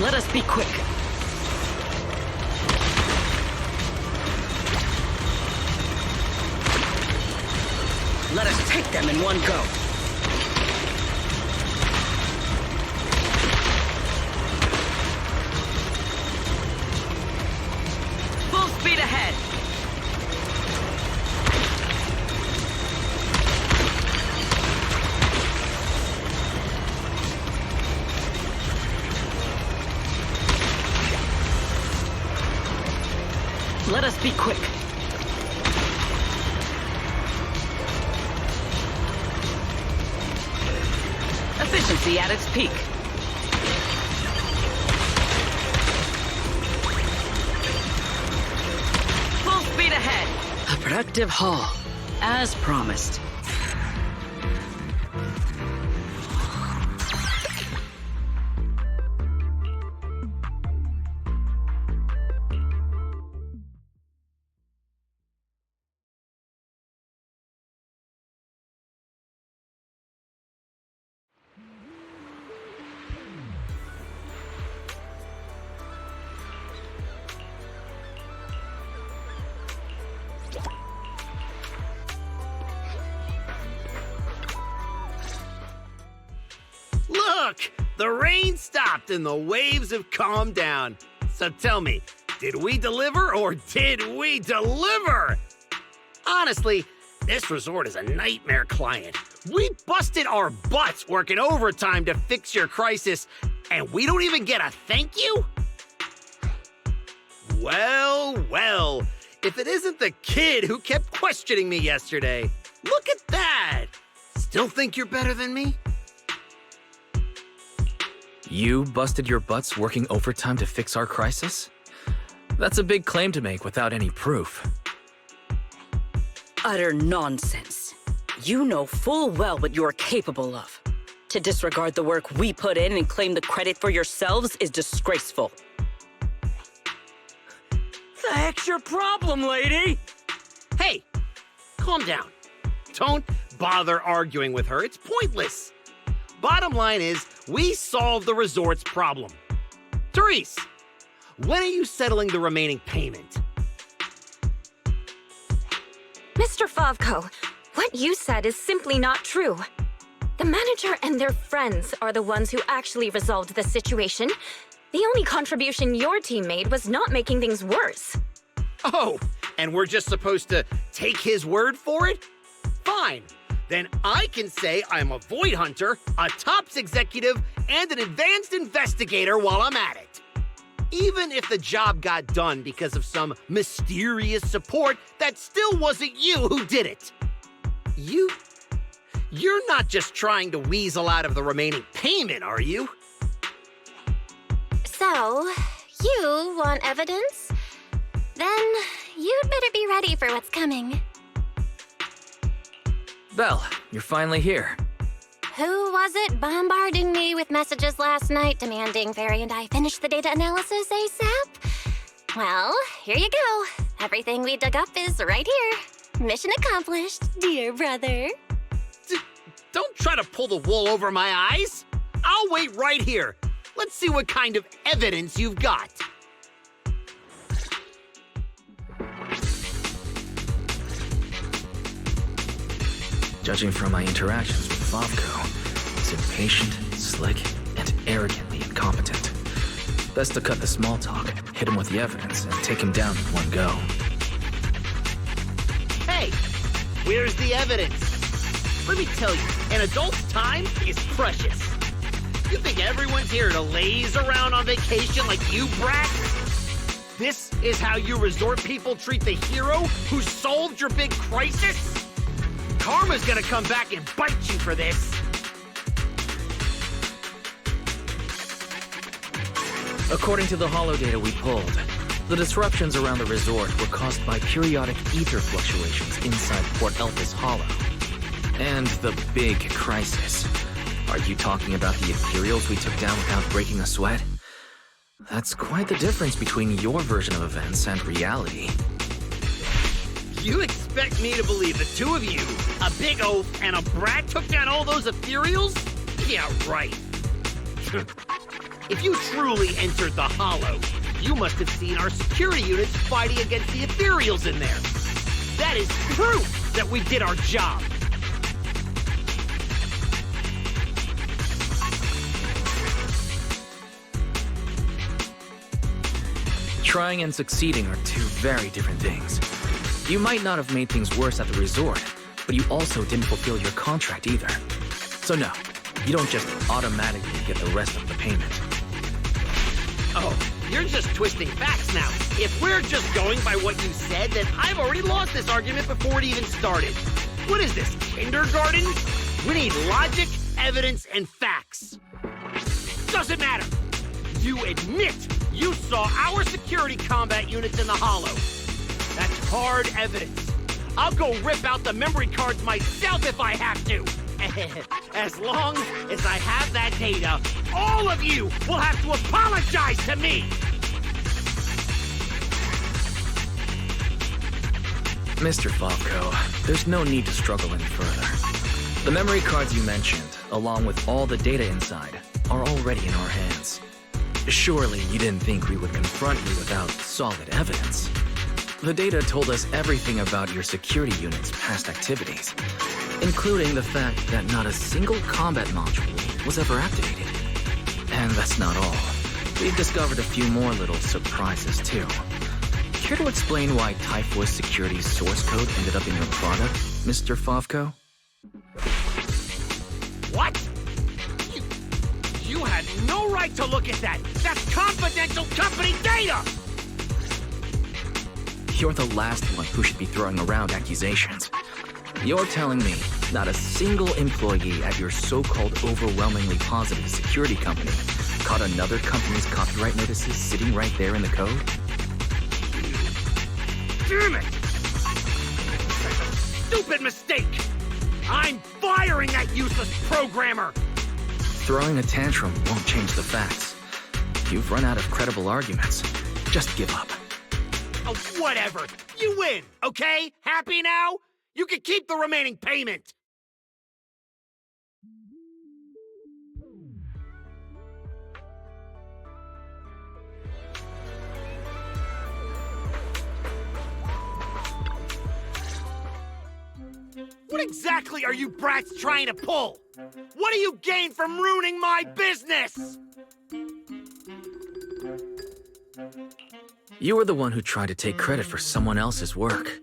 Let us be quick. Let us take them in one go. Full speed ahead. Let us be quick. Efficiency at its peak. Full speed ahead. A productive haul, as promised. Look! The rain stopped and the waves have calmed down. So tell me, did we deliver or did we deliver? Honestly, this resort is a nightmare client. We busted our butts working overtime to fix your crisis, and we don't even get a thank you? Well, well, if it isn't the kid who kept questioning me yesterday. Look at that! Still think you're better than me? You busted your butts working overtime to fix our crisis? That's a big claim to make without any proof. Utter nonsense. You know full well what you're capable of. To disregard the work we put in and claim the credit for yourselves is disgraceful. The heck's your problem, lady? Hey, calm down. Don't bother arguing with her. It's pointless. Bottom line is, we solved the resort's problem. Therese, when are you settling the remaining payment? Mr. Favko, what you said is simply not true. The manager and their friends are the ones who actually resolved the situation. The only contribution your team made was not making things worse. Oh, and we're just supposed to take his word for it? Fine. Then I can say I'm a void hunter, a TOPS executive, and an advanced investigator while I'm at it. Even if the job got done because of some mysterious support, that still wasn't you who did it. You're not just trying to weasel out of the remaining payment, are you? So, you want evidence? Then you'd better be ready for what's coming. Belle, you're finally here. Who was it bombarding me with messages last night demanding Fairy and I finish the data analysis ASAP? Well, here you go. Everything we dug up is right here. Mission accomplished, dear brother. Don't try to pull the wool over my eyes. I'll wait right here. Let's see what kind of evidence you've got. Judging from my interactions with Favko, he's impatient, slick, and arrogantly incompetent. Best to cut the small talk, hit him with the evidence, and take him down in one go. Hey, where's the evidence? Let me tell you, an adult's time is precious. You think everyone's here to laze around on vacation like you brats? This is how you resort people treat the hero who solved your big crisis? Karma's gonna come back and bite you for this. According to the holo data we pulled, the disruptions around the resort were caused by periodic ether fluctuations inside Port Elpis Hollow. And the big crisis. Are you talking about the ethereals we took down without breaking a sweat? That's quite the difference between your version of events and reality. You expect me to believe the two of you, a big oaf and a brat, took down all those ethereals? Yeah, right. If you truly entered the Hollow, you must have seen our security units fighting against the ethereals in there. That is proof that we did our job. Trying and succeeding are two very different things. You might not have made things worse at the resort, but you also didn't fulfill your contract either. So no, you don't just automatically get the rest of the payment. Oh, you're just twisting facts now. If we're just going by what you said, then I've already lost this argument before it even started. What is this, kindergarten? We need logic, evidence, and facts. Doesn't matter. You admit you saw our security combat units in the Hollow. That's hard evidence. I'll go rip out the memory cards myself if I have to. As long as I have that data, all of you will have to apologize to me. Mr. Favko, there's no need to struggle any further. The memory cards you mentioned, along with all the data inside, are already in our hands. Surely you didn't think we would confront you without solid evidence. The data told us everything about your security unit's past activities, including the fact that not a single combat module was ever activated. And that's not all. We've discovered a few more little surprises, too. Care to explain why Typhoid Security's source code ended up in your product, Mr. Favko? What? You had no right to look at that! That's confidential company data! You're the last one who should be throwing around accusations. You're telling me not a single employee at your so-called overwhelmingly positive security company caught another company's copyright notices sitting right there in the code? Damn it! Such a stupid mistake! I'm firing that useless programmer! Throwing a tantrum won't change the facts. You've run out of credible arguments. Just give up. Oh, whatever. You win, okay? Happy now? You can keep the remaining payment. What exactly are you brats trying to pull? What do you gain from ruining my business? You were the one who tried to take credit for someone else's work.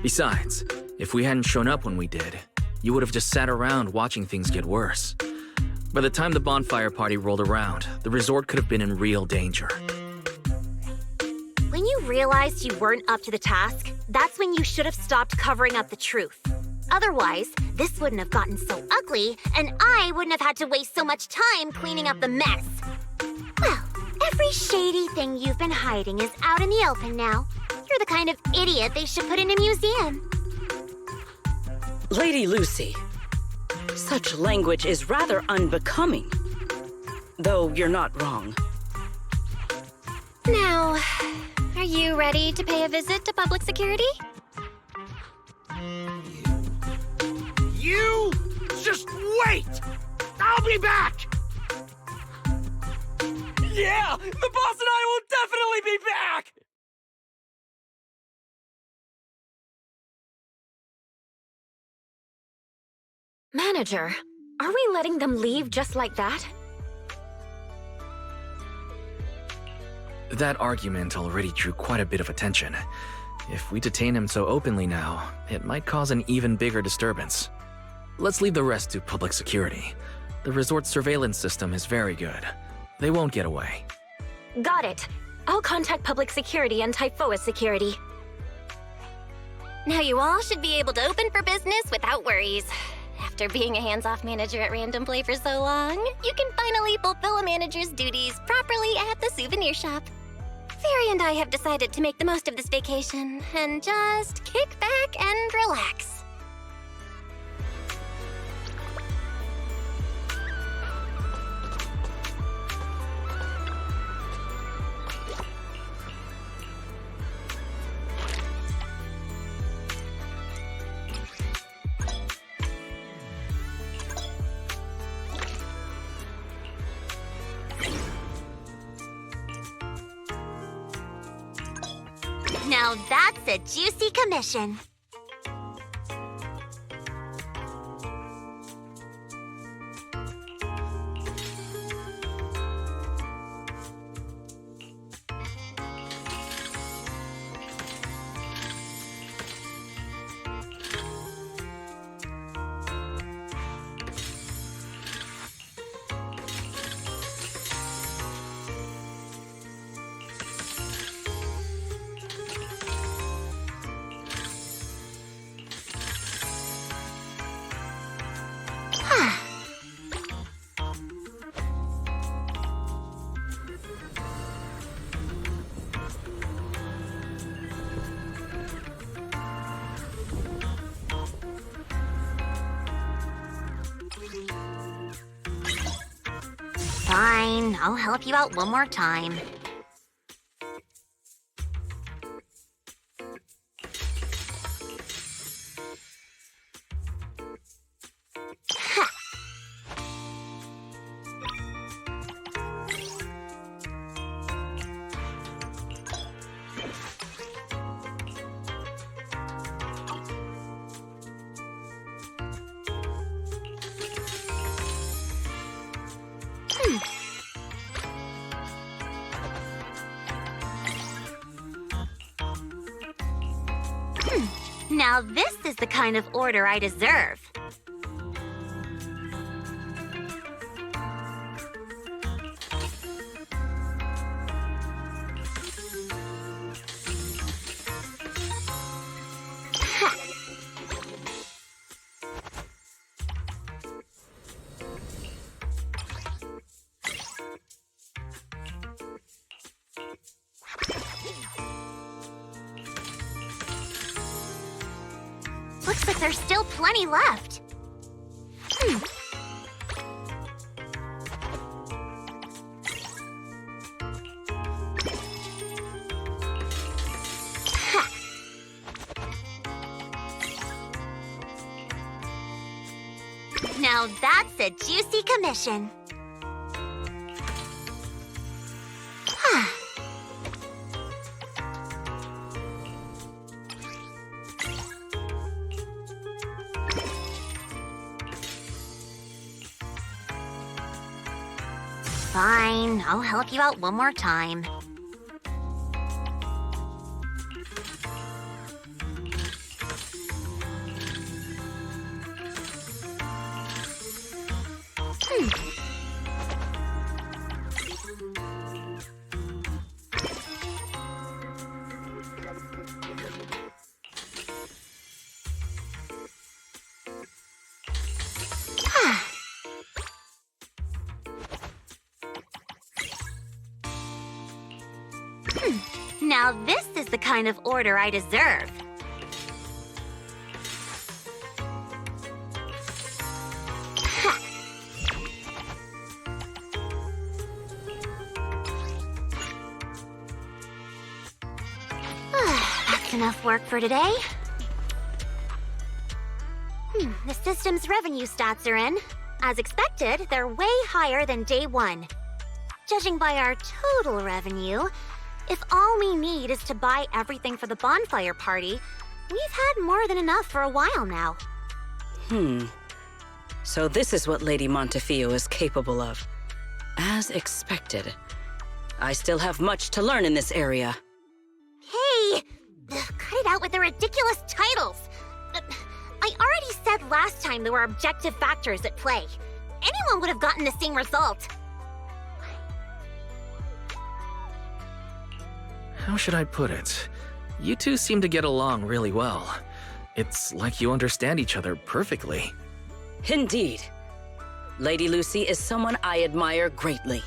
Besides, if we hadn't shown up when we did, you would have just sat around watching things get worse. By the time the bonfire party rolled around, the resort could have been in real danger. When you realized you weren't up to the task, that's when you should have stopped covering up the truth. Otherwise, this wouldn't have gotten so ugly, and I wouldn't have had to waste so much time cleaning up the mess. Well, every shady thing you've been hiding is out in the open now. You're the kind of idiot they should put in a museum. Lady Lucy, Such language is rather unbecoming. Though you're not wrong. Now, are you ready to pay a visit to public security? You just wait! I'll be back! Yeah! The boss and I will definitely be back! Manager, are we letting them leave just like that? That argument already drew quite a bit of attention. If we detain him so openly now, it might cause an even bigger disturbance. Let's leave the rest to public security. The resort's surveillance system is very good. They won't get away. Got it. I'll contact public security and Typhoa security. Now you all should be able to open for business without worries. After being a hands-off manager at Random Play for so long, you can finally fulfill a manager's duties properly at the souvenir shop. Fairy and I have decided to make the most of this vacation and just kick back and relax. Now that's a juicy commission. Fine, I'll help you out one more time. Now this is the kind of order I deserve. Looks like there's still plenty left. Now that's a juicy commission. Fine, I'll help you out one more time. Now this is the kind of order I deserve. enough work for today. The system's revenue stats are in. As expected, they're way higher than day one. Judging by our total revenue, if all we need is to buy everything for the bonfire party, we've had more than enough for a while now. So this is what Lady Montefiore is capable of. As expected. I still have much to learn in this area. Hey! Cut it out with the ridiculous titles! I already said last time there were objective factors at play. Anyone would have gotten the same result. How should I put it? You two seem to get along really well. It's like you understand each other perfectly. Indeed. Lady Lucy is someone I admire greatly.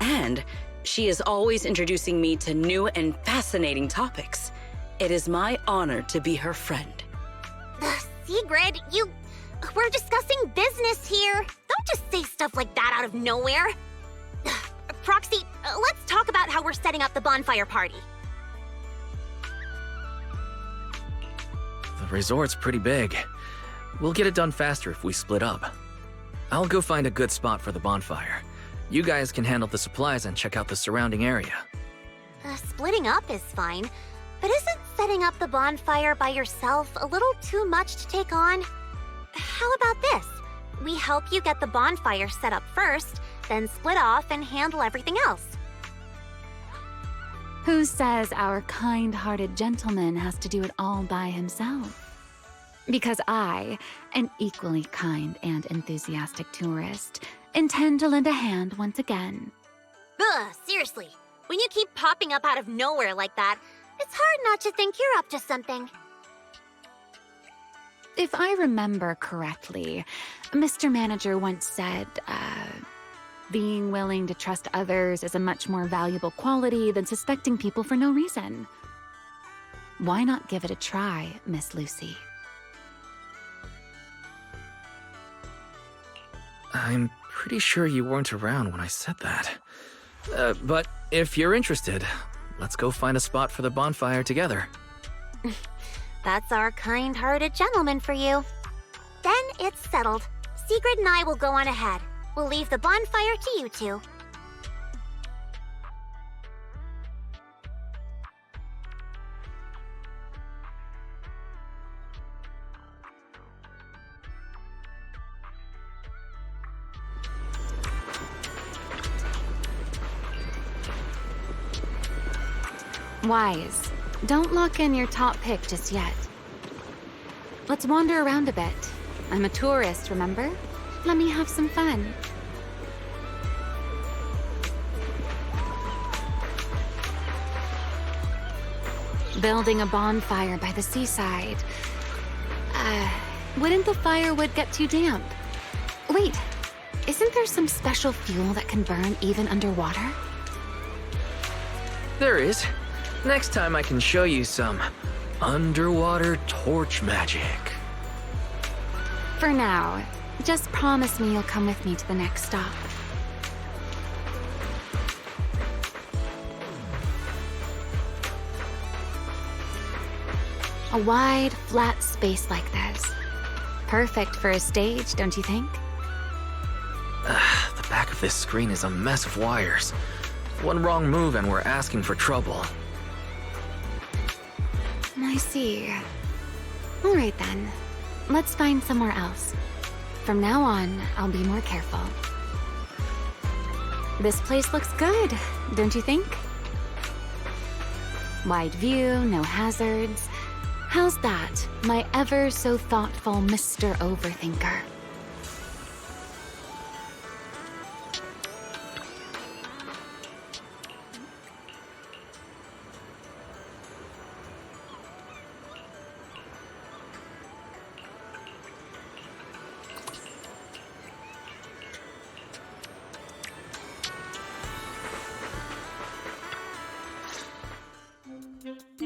And she is always introducing me to new and fascinating topics. It is my honor to be her friend. Sigrid, we're discussing business here. Don't just say stuff like that out of nowhere. Proxy, let's talk about how we're setting up the bonfire party. The resort's pretty big. We'll get it done faster if we split up. I'll go find a good spot for the bonfire. You guys can handle the supplies and check out the surrounding area. Splitting up is fine, but isn't setting up the bonfire by yourself a little too much to take on? How about this? We help you get the bonfire set up first, then split off and handle everything else. Who says our kind-hearted gentleman has to do it all by himself? Because I, an equally kind and enthusiastic tourist, intend to lend a hand once again. Seriously, when you keep popping up out of nowhere like that, it's hard not to think you're up to something. If I remember correctly, Mr. Manager once said, being willing to trust others is a much more valuable quality than suspecting people for no reason. Why not give it a try, Miss Lucy? I'm pretty sure you weren't around when I said that. But if you're interested, let's go find a spot for the bonfire together. That's our kind-hearted gentleman for you. Then it's settled. Sigrid and I will go on ahead. We'll leave the bonfire to you two. Wise, don't lock in your top pick just yet. Let's wander around a bit. I'm a tourist, remember? Let me have some fun. Building a bonfire by the seaside. Wouldn't the firewood get too damp? Wait, isn't there some special fuel that can burn even underwater? There is. Next time I can show you some underwater torch magic. For now, just promise me you'll come with me to the next stop. A wide, flat space like this. Perfect for a stage, don't you think? The back of this screen is a mess of wires. One wrong move and we're asking for trouble. I see. All right then. Let's find somewhere else. From now on, I'll be more careful. This place looks good, don't you think? Wide view, no hazards. How's that, my ever so thoughtful Mr. Overthinker?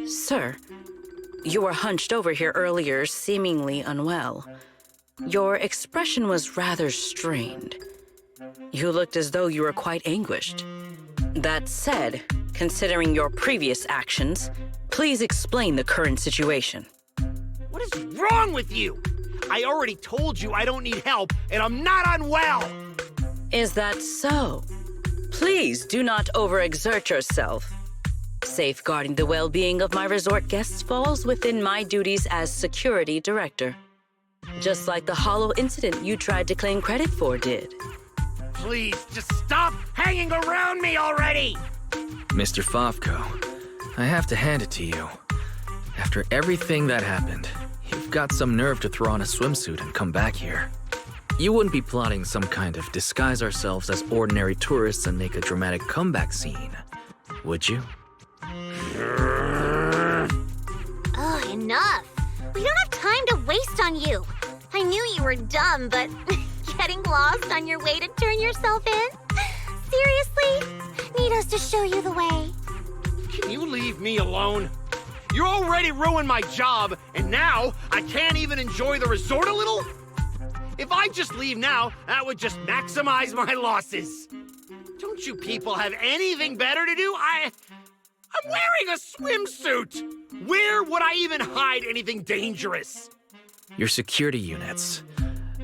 Sir, you were hunched over here earlier, seemingly unwell. Your expression was rather strained. You looked as though you were quite anguished. That said, Considering your previous actions, please explain the current situation. What is wrong with you? I already told you I don't need help, and I'm not unwell! Is that so? Please do not overexert yourself. Safeguarding the well-being of my resort guests falls within my duties as security director. Just like the hollow incident you tried to claim credit for did. Please, just stop hanging around me already! Mr. Favko, I have to hand it to you. After everything that happened, you've got some nerve to throw on a swimsuit and come back here. You wouldn't be plotting some kind of disguise ourselves as ordinary tourists and make a dramatic comeback scene, would you? Oh, enough. We don't have time to waste on you. I knew you were dumb, but getting lost on your way to turn yourself in? Seriously? Need us to show you the way? Can you leave me alone? You already ruined my job, and now I can't even enjoy the resort a little? If I just leave now, that would just maximize my losses. Don't you people have anything better to do? I'm wearing a swimsuit! Where would I even hide anything dangerous? Your security units.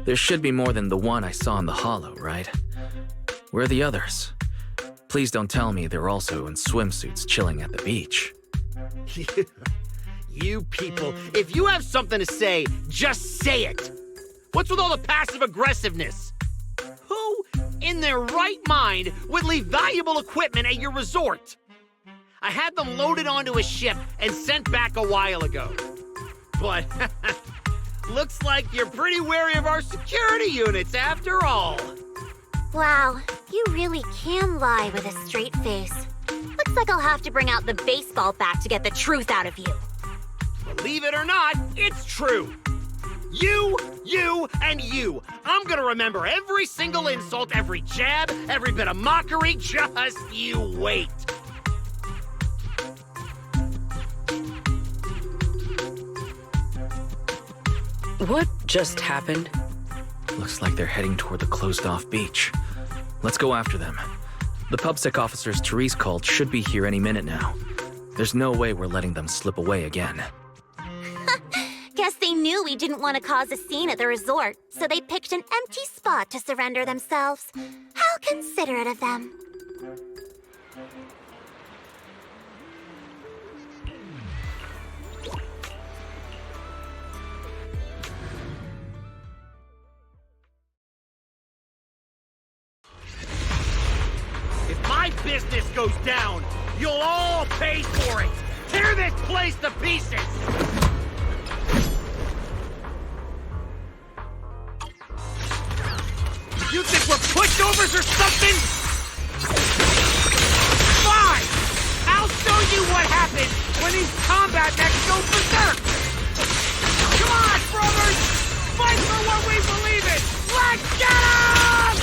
There should be more than the one I saw in the hollow, right? Where are the others? Please don't tell me they're also in swimsuits chilling at the beach. You people, if you have something to say, just say it. What's with all the passive aggressiveness? Who in their right mind would leave valuable equipment at your resort? I had them loaded onto a ship and sent back a while ago. But looks like you're pretty wary of our security units after all. Wow, you really can lie with a straight face. Looks like I'll have to bring out the baseball bat to get the truth out of you. Believe it or not, it's true. You, and you. I'm gonna remember every single insult, every jab, every bit of mockery. Just you wait. What just happened? Looks like they're heading toward the closed-off beach. Let's go after them. The PubSec officers Therese called should be here any minute now. There's no way we're letting them slip away again. Guess they knew we didn't want to cause a scene at the resort, so they picked an empty spot to surrender themselves. How considerate of them. If my business goes down, you'll all pay for it. Tear this place to pieces. You think we're pushovers or something? Fine! I'll show you what happens when these combat mechs go berserk! Come on, brothers! Fight for what we believe in! Let's get 'em!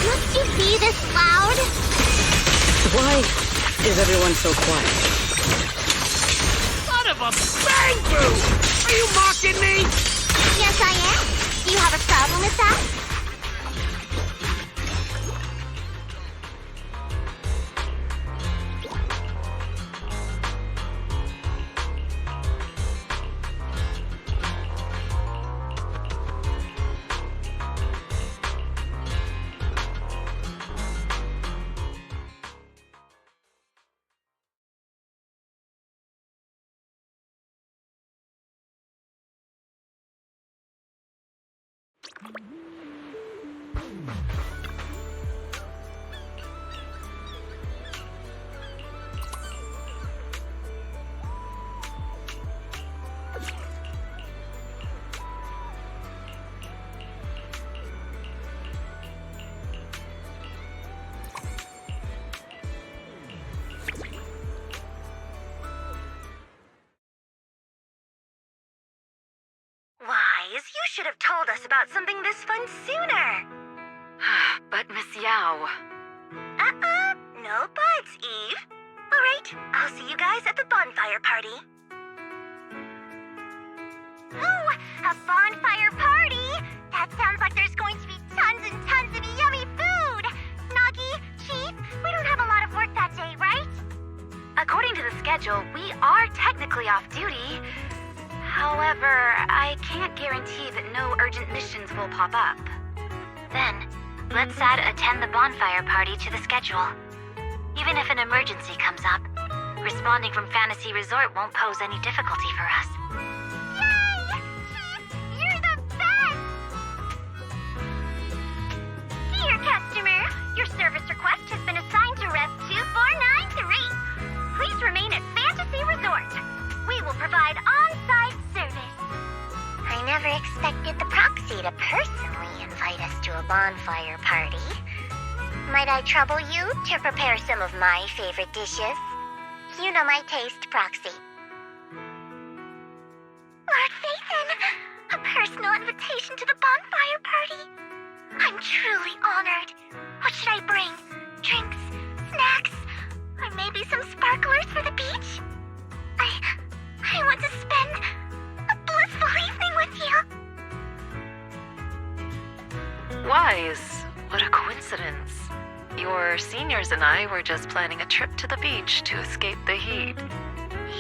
Must you be this loud? Why is everyone so quiet? Son of a bang-boo! Are you mocking me? Yes, I am. Do you have a problem with that? Wise, you should have told us about something this fun sooner. But Miss Yao... No buts, Eve. All right, I'll see you guys at the bonfire party. Oh, a bonfire party! That sounds like there's going to be tons and tons of yummy food! Nagi, Chief, we don't have a lot of work that schedule, we are technically off duty. However, I can't guarantee that no urgent missions will pop up. Then, let's add attend the bonfire party to the schedule. Even if an emergency comes up, responding from Fantasy Resort won't pose any difficulty for us. Yay! You're the best! Dear customer, your service request has been assigned to Rep 2493. Please remain at Fantasy Resort. We will provide on-site service. I never expected the Proxy to personally invite us to a bonfire party. Might I trouble you to prepare some of my favorite dishes? You know my taste, Proxy. Lord Phaethon, a personal invitation to the bonfire party. I'm truly honored. What should I bring? Drinks, snacks, or maybe some sparklers for the beach? I want to spend a blissful evening with you. Wise, what a coincidence. Your seniors and I were just planning a trip to the beach to escape the heat.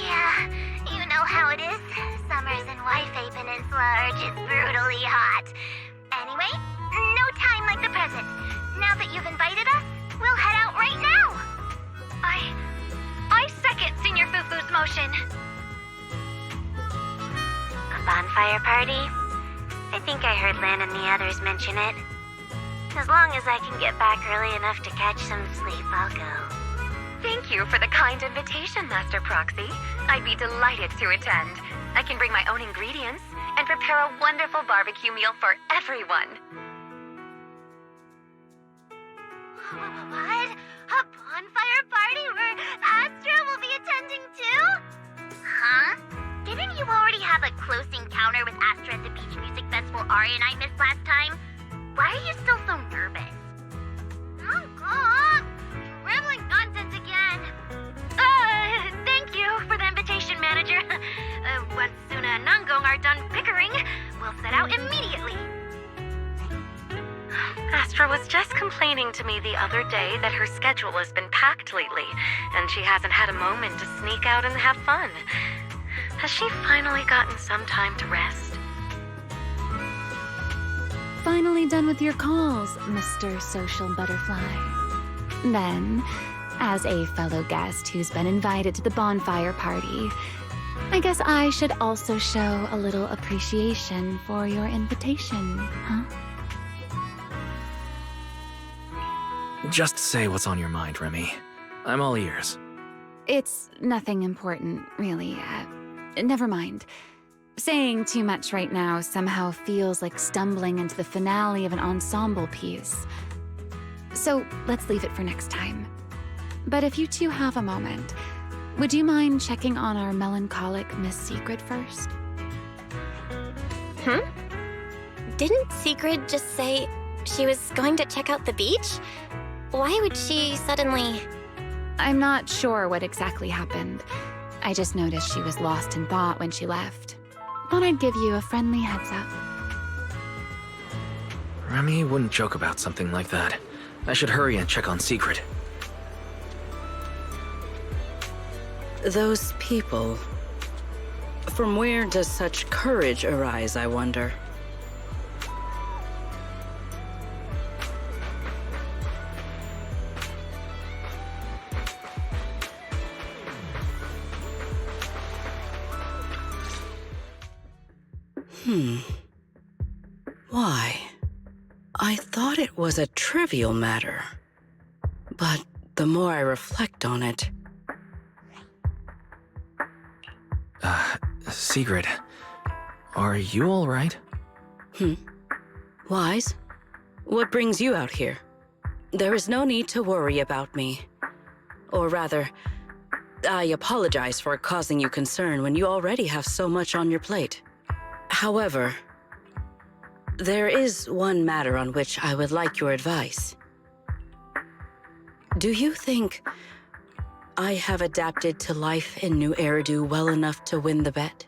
Yeah, you know how it is. Summers in Wi-Fi Peninsula are just brutally hot. Anyway, no time like the present. Now that you've invited us, we'll head out right now. I second Senior Fufu's motion. A bonfire party? I think I heard Lan and the others mention it. As long as I can get back early enough to catch some sleep, I'll go. Thank you for the kind invitation, Master Proxy. I'd be delighted to attend. I can bring my own ingredients and prepare a wonderful barbecue meal for everyone. What? A bonfire party where Astra will be attending too? Huh? Didn't you already have a close encounter with Astra at the Beach Music Festival Ari and I missed last time? Why are you still so nervous? Oh, God! You're rambling nonsense again. Thank you for the invitation, Manager. Once Suna and Nangong are done bickering, we'll set out immediately. Astra was just complaining to me the other day that her schedule has been packed lately, and she hasn't had a moment to sneak out and have fun. Has she finally gotten some time to rest? Finally done with your calls, Mr. Social Butterfly. Then, as a fellow guest who's been invited to the bonfire party, I guess I should also show a little appreciation for your invitation, huh? Just say what's on your mind, Remy. I'm all ears. It's nothing important, really. Never mind. Saying too much right now somehow feels like stumbling into the finale of an ensemble piece. So let's leave it for next time. But if you two have a moment, would you mind checking on our melancholic Miss Secret first? Didn't Sigrid just say she was going to check out the beach? Why would she suddenly... I'm not sure what exactly happened. I just noticed she was lost in thought when she left. Thought I'd give you a friendly heads up. Remy wouldn't joke about something like that. I should hurry and check on Secret. Those people. From where does such courage arise, I wonder? Why? I thought it was a trivial matter. But the more I reflect on it... Sigrid, are you all right? Wise? What brings you out here? There is no need to worry about me. Or rather, I apologize for causing you concern when you already have so much on your plate. However, there is one matter on which I would like your advice. Do you think I have adapted to life in New Eridu well enough to win the bet?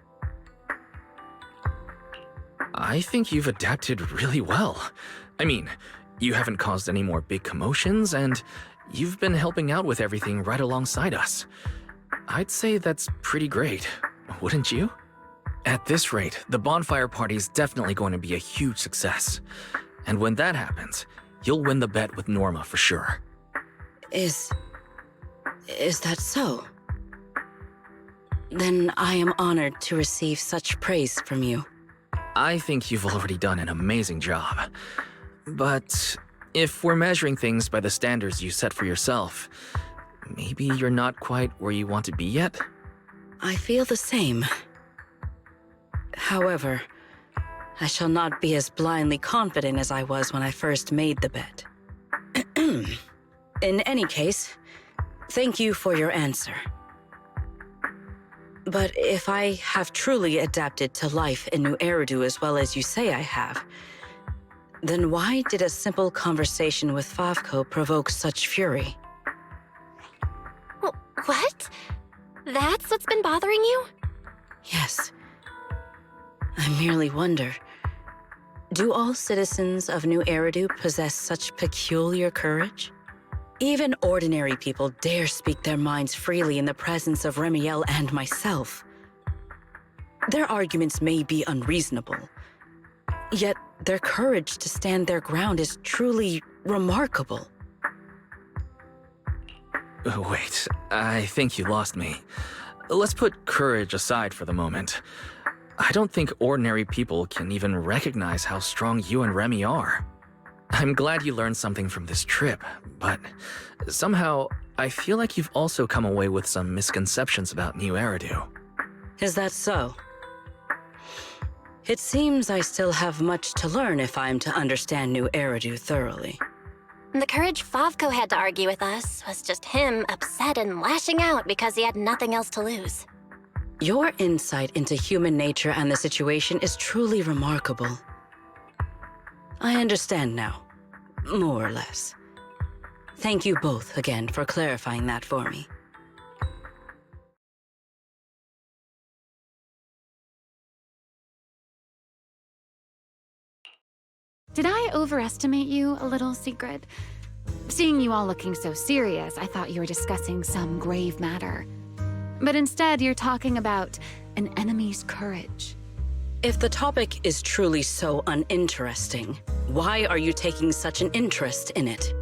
I think you've adapted really well. I mean, you haven't caused any more big commotions, and you've been helping out with everything right alongside us. I'd say that's pretty great, wouldn't you? At this rate, the bonfire party's definitely going to be a huge success. And when that happens, you'll win the bet with Norma for sure. Is that so? Then I am honored to receive such praise from you. I think you've already done an amazing job. But if we're measuring things by the standards you set for yourself, maybe you're not quite where you want to be yet? I feel the same. However, I shall not be as blindly confident as I was when I first made the bet. In any case, thank you for your answer. But if I have truly adapted to life in New Eridu as well as you say I have, then why did a simple conversation with Favko provoke such fury? What? That's what's been bothering you? Yes. I merely wonder, do all citizens of New Eridu possess such peculiar courage? Even ordinary people dare speak their minds freely in the presence of Remiel and myself. Their arguments may be unreasonable, yet their courage to stand their ground is truly remarkable. Wait, I think you lost me. Let's put courage aside for the moment. I don't think ordinary people can even recognize how strong you and Remy are. I'm glad you learned something from this trip, but somehow I feel like you've also come away with some misconceptions about New Eridu. Is that so? It seems I still have much to learn if I'm to understand New Eridu thoroughly. The courage Favko had to argue with us was just him upset and lashing out because he had nothing else to lose. Your insight into human nature and the situation is truly remarkable. I understand now, more or less. Thank you both again for clarifying that for me. Did I overestimate you a little, Sigrid? Seeing you all looking so serious, I thought you were discussing some grave matter. But instead, you're talking about an enemy's courage. If the topic is truly so uninteresting, why are you taking such an interest in it?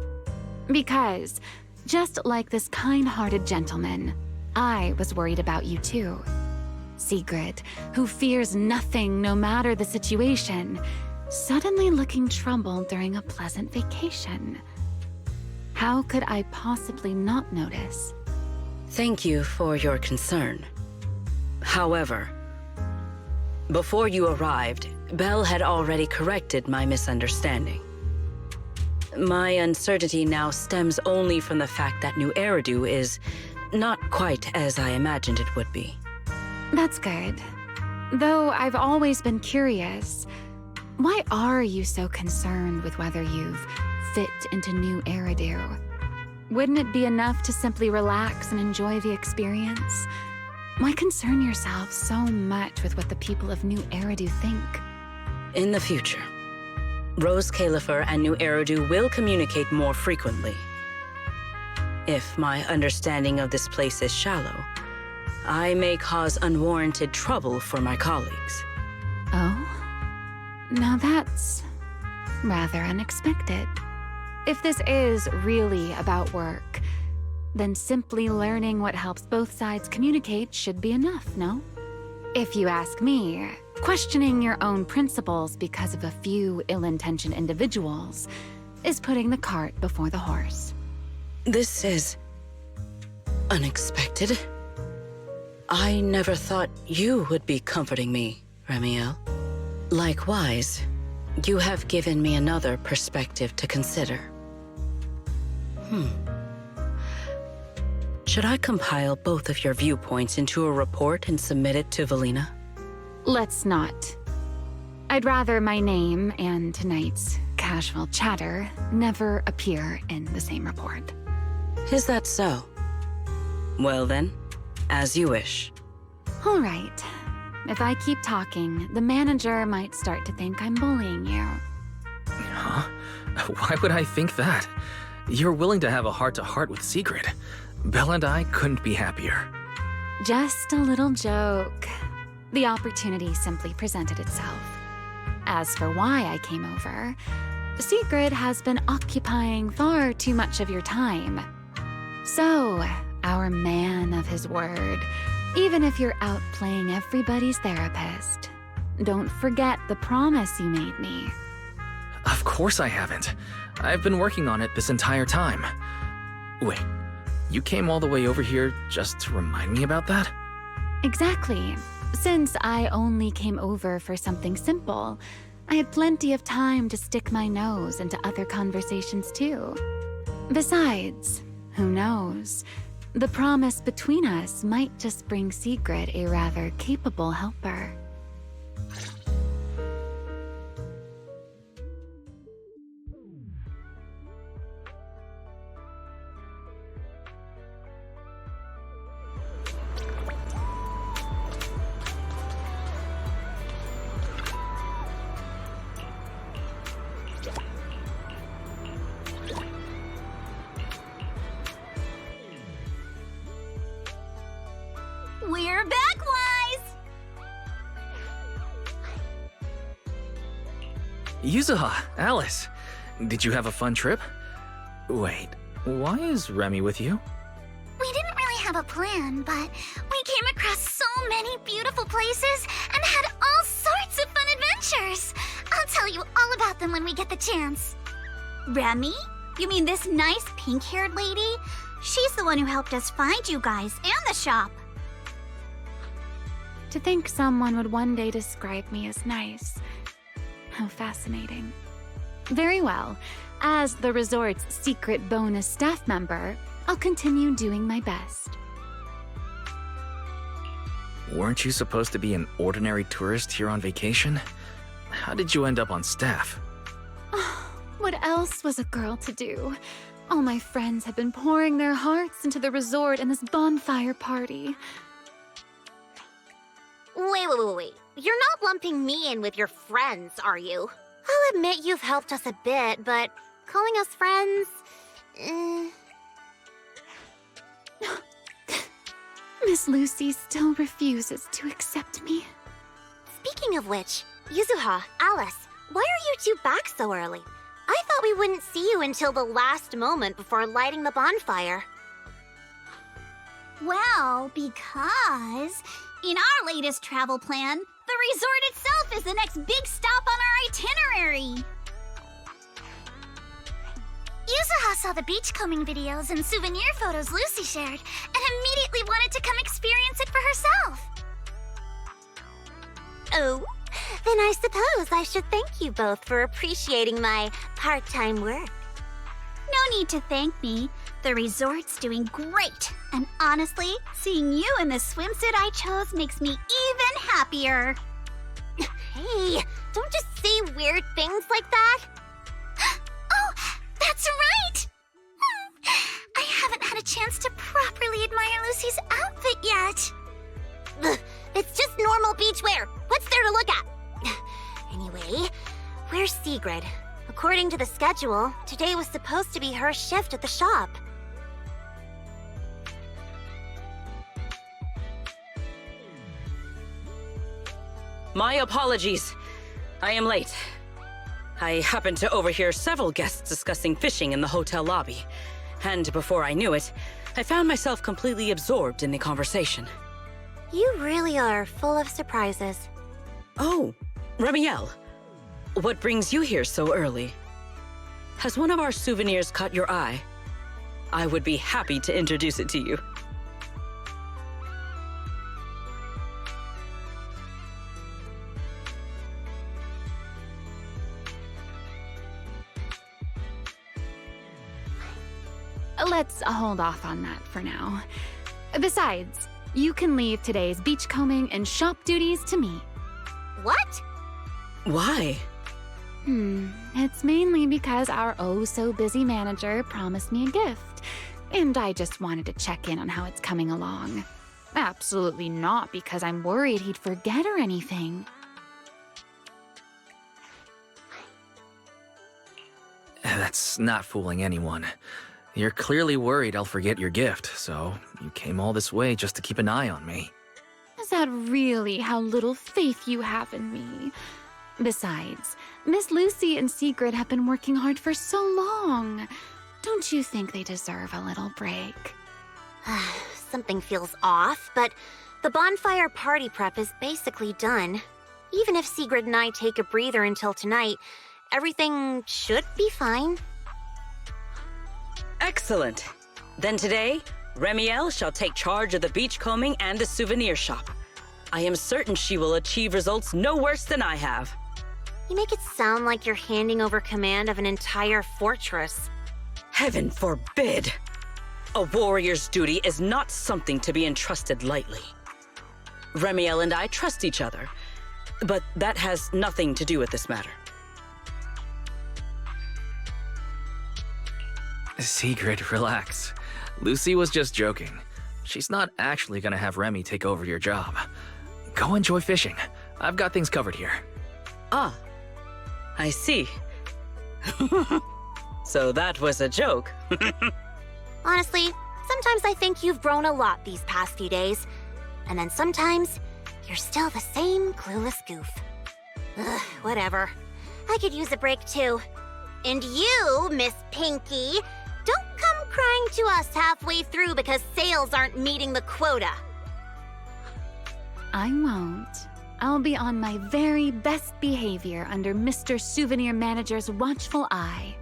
Because, just like this kind-hearted gentleman, I was worried about you too. Sigrid, who fears nothing no matter the situation, suddenly looking troubled during a pleasant vacation. How could I possibly not notice? Thank you for your concern. However, before you arrived, Belle had already corrected my misunderstanding. My uncertainty now stems only from the fact that New Eridu is not quite as I imagined it would be. That's good. Though I've always been curious, why are you so concerned with whether you've fit into New Eridu? Wouldn't it be enough to simply relax and enjoy the experience? Why concern yourself so much with what the people of New Eridu think? In the future, Rose Califer and New Eridu will communicate more frequently. If my understanding of this place is shallow, I may cause unwarranted trouble for my colleagues. Oh? Now that's rather unexpected. If this is really about work, then simply learning what helps both sides communicate should be enough, no? If you ask me, questioning your own principles because of a few ill-intentioned individuals is putting the cart before the horse. This is unexpected. I never thought you would be comforting me, Remiel. Likewise, you have given me another perspective to consider. Should I compile both of your viewpoints into a report and submit it to Valina? Let's not. I'd rather my name and tonight's casual chatter never appear in the same report. Is that so? Well then, as you wish. All right. If I keep talking, the manager might start to think I'm bullying you. Huh? Why would I think that? You're willing to have a heart-to-heart with Sigrid. Belle and I couldn't be happier. Just a little joke. The opportunity simply presented itself. As for why I came over, Sigrid has been occupying far too much of your time. So, our man of his word, even if you're out playing everybody's therapist, don't forget the promise you made me. Of course I haven't. I've been working on it this entire time. Wait, you came all the way over here just to remind me about that? Exactly. Since I only came over for something simple, I had plenty of time to stick my nose into other conversations too. Besides, who knows? The promise between us might just bring Sigrid a rather capable helper. We're back, Wise! Yuzuha, Alice, did you have a fun trip? Wait, why is Remy with you? We didn't really have a plan, but we came across so many beautiful places and had all sorts of fun adventures. I'll tell you all about them when we get the chance. Remy? You mean this nice pink-haired lady? She's the one who helped us find you guys and the shop. To think someone would one day describe me as nice. How fascinating. Very well. As the resort's secret bonus staff member, I'll continue doing my best. Weren't you supposed to be an ordinary tourist here on vacation? How did you end up on staff? What else was a girl to do? All my friends had been pouring their hearts into the resort and this bonfire party. Wait. You're not lumping me in with your friends, are you? I'll admit you've helped us a bit, but calling us friends... Miss Lucy still refuses to accept me. Speaking of which, Yuzuha, Alice, why are you two back so early? I thought we wouldn't see you until the last moment before lighting the bonfire. Well, because in our latest travel plan, the resort itself is the next big stop on our itinerary. Yuzuha saw the beachcombing videos and souvenir photos Lucy shared and immediately wanted to come experience it for herself. Oh, then I suppose I should thank you both for appreciating my part-time work. No need to thank me. The resort's doing great. And honestly, seeing you in the swimsuit I chose makes me even happier. Hey, don't just say weird things like that. Oh, that's right! I haven't had a chance to properly admire Lucy's outfit yet. Ugh, it's just normal beachwear. What's there to look at? Anyway, where's Sigrid? According to the schedule, today was supposed to be her shift at the shop. My apologies. I am late. I happened to overhear several guests discussing fishing in the hotel lobby. And before I knew it, I found myself completely absorbed in the conversation. You really are full of surprises. Oh, Remiel. What brings you here so early? Has one of our souvenirs caught your eye? I would be happy to introduce it to you. Let's hold off on that for now. Besides, you can leave today's beachcombing and shop duties to me. What? Why? It's mainly because our oh-so-busy manager promised me a gift, and I just wanted to check in on how it's coming along. Absolutely not because I'm worried he'd forget or anything. That's not fooling anyone. You're clearly worried I'll forget your gift, so you came all this way just to keep an eye on me. Is that really how little faith you have in me? Besides, Miss Lucy and Sigrid have been working hard for so long. Don't you think they deserve a little break? Something feels off, but the bonfire party prep is basically done. Even if Sigrid and I take a breather until tonight, everything should be fine. Excellent. Then today, Remiel shall take charge of the beachcombing and the souvenir shop. I am certain she will achieve results no worse than I have. You make it sound like you're handing over command of an entire fortress. Heaven forbid! A warrior's duty is not something to be entrusted lightly. Remiel and I trust each other, but that has nothing to do with this matter. Sigrid, relax. Lucy was just joking. She's not actually gonna have Remy take over your job. Go enjoy fishing. I've got things covered here. Ah, I see. So that was a joke. Honestly, sometimes I think you've grown a lot these past few days. And then sometimes, you're still the same clueless goof. Ugh, whatever. I could use a break too. And you, Miss Pinky, don't come crying to us halfway through because sales aren't meeting the quota. I won't. I'll be on my very best behavior under Mr. Souvenir Manager's watchful eye.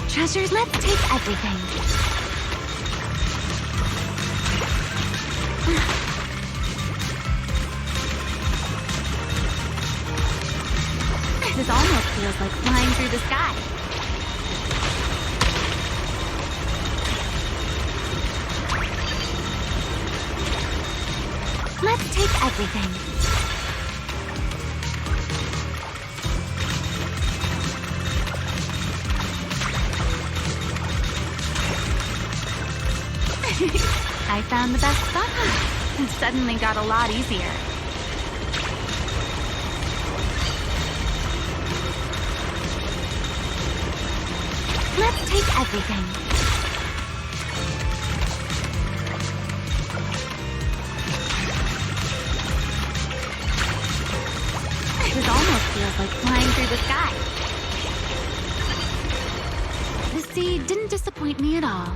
Treasures, let's take everything. This almost feels like flying through the sky. Let's take everything. I found the best spot. It suddenly got a lot easier. Let's take everything. This almost feels like flying through the sky. The sea didn't disappoint me at all.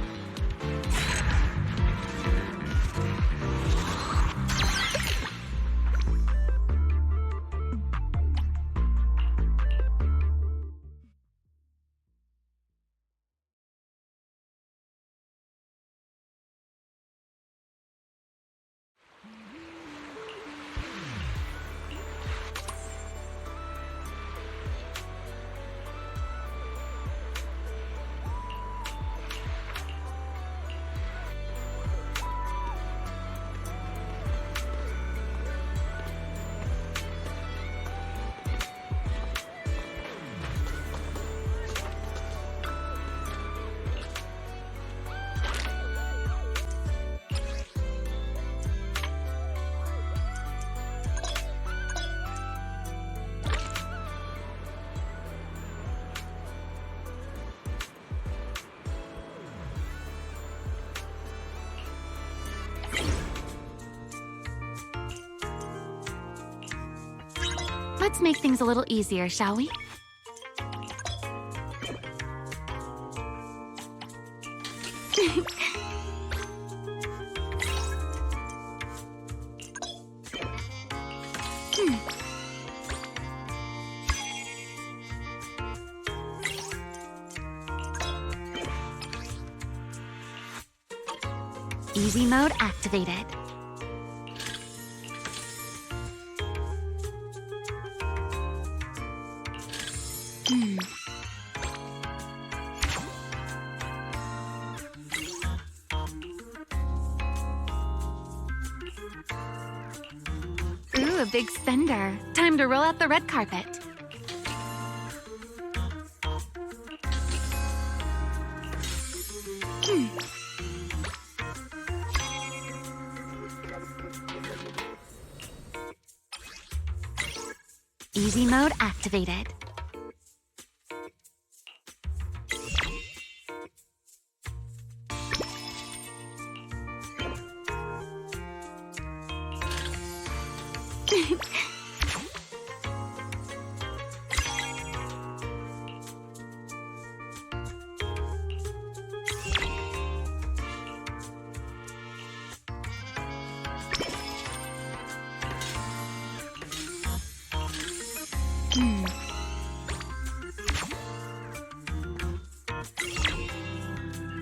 Let's make things a little easier, shall we? Easy mode activated. Ooh, a big spender. Time to roll out the red carpet. Easy mode activated.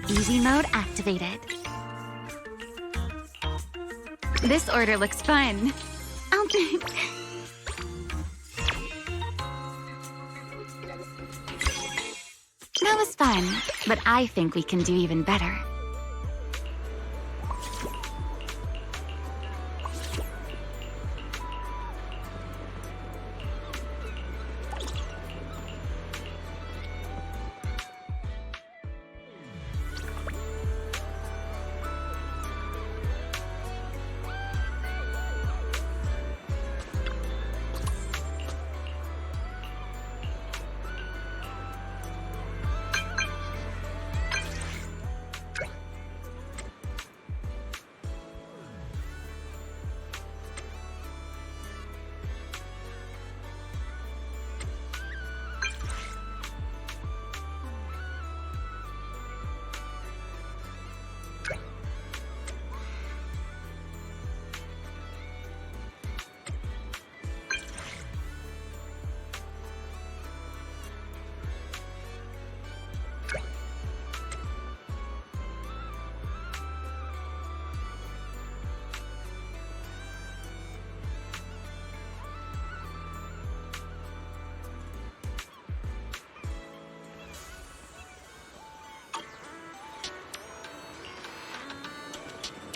Easy mode activated. This order looks fun. That was fun, but I think we can do even better.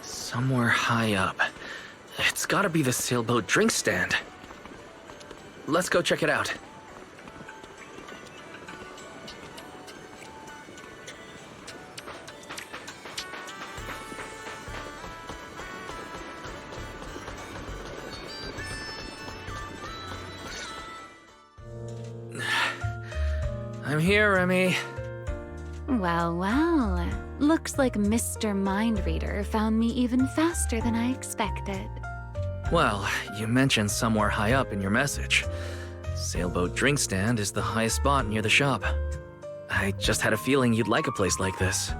Somewhere high up. It's gotta be the sailboat drink stand. Let's go check it out. I'm here, Remy. Well, well. Looks like Mr. Mind Reader found me even faster than I expected. Well, you mentioned somewhere high up in your message. Sailboat drink stand is the highest spot near the shop. I just had a feeling you'd like a place like this.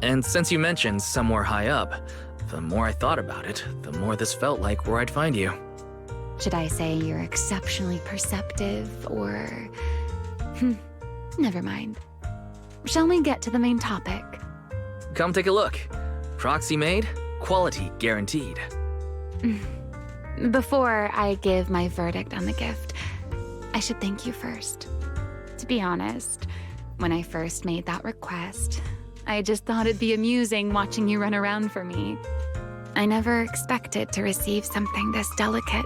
And since you mentioned somewhere high up, the more I thought about it, the more this felt like where I'd find you. Should I say you're exceptionally perceptive, or... never mind. Shall we get to the main topic? Come take a look. Proxy made, quality guaranteed. Before I give my verdict on the gift, I should thank you first. To be honest, when I first made that request, I just thought it'd be amusing watching you run around for me. I never expected to receive something this delicate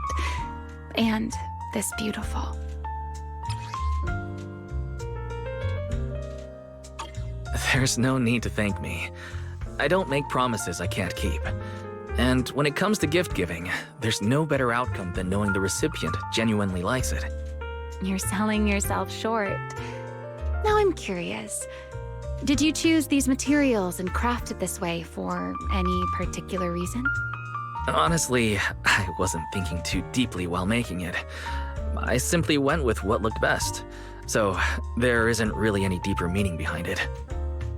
and this beautiful. There's no need to thank me. I don't make promises I can't keep. And when it comes to gift giving, there's no better outcome than knowing the recipient genuinely likes it. You're selling yourself short. Now I'm curious. Did you choose these materials and craft it this way for any particular reason? Honestly, I wasn't thinking too deeply while making it. I simply went with what looked best. So there isn't really any deeper meaning behind it.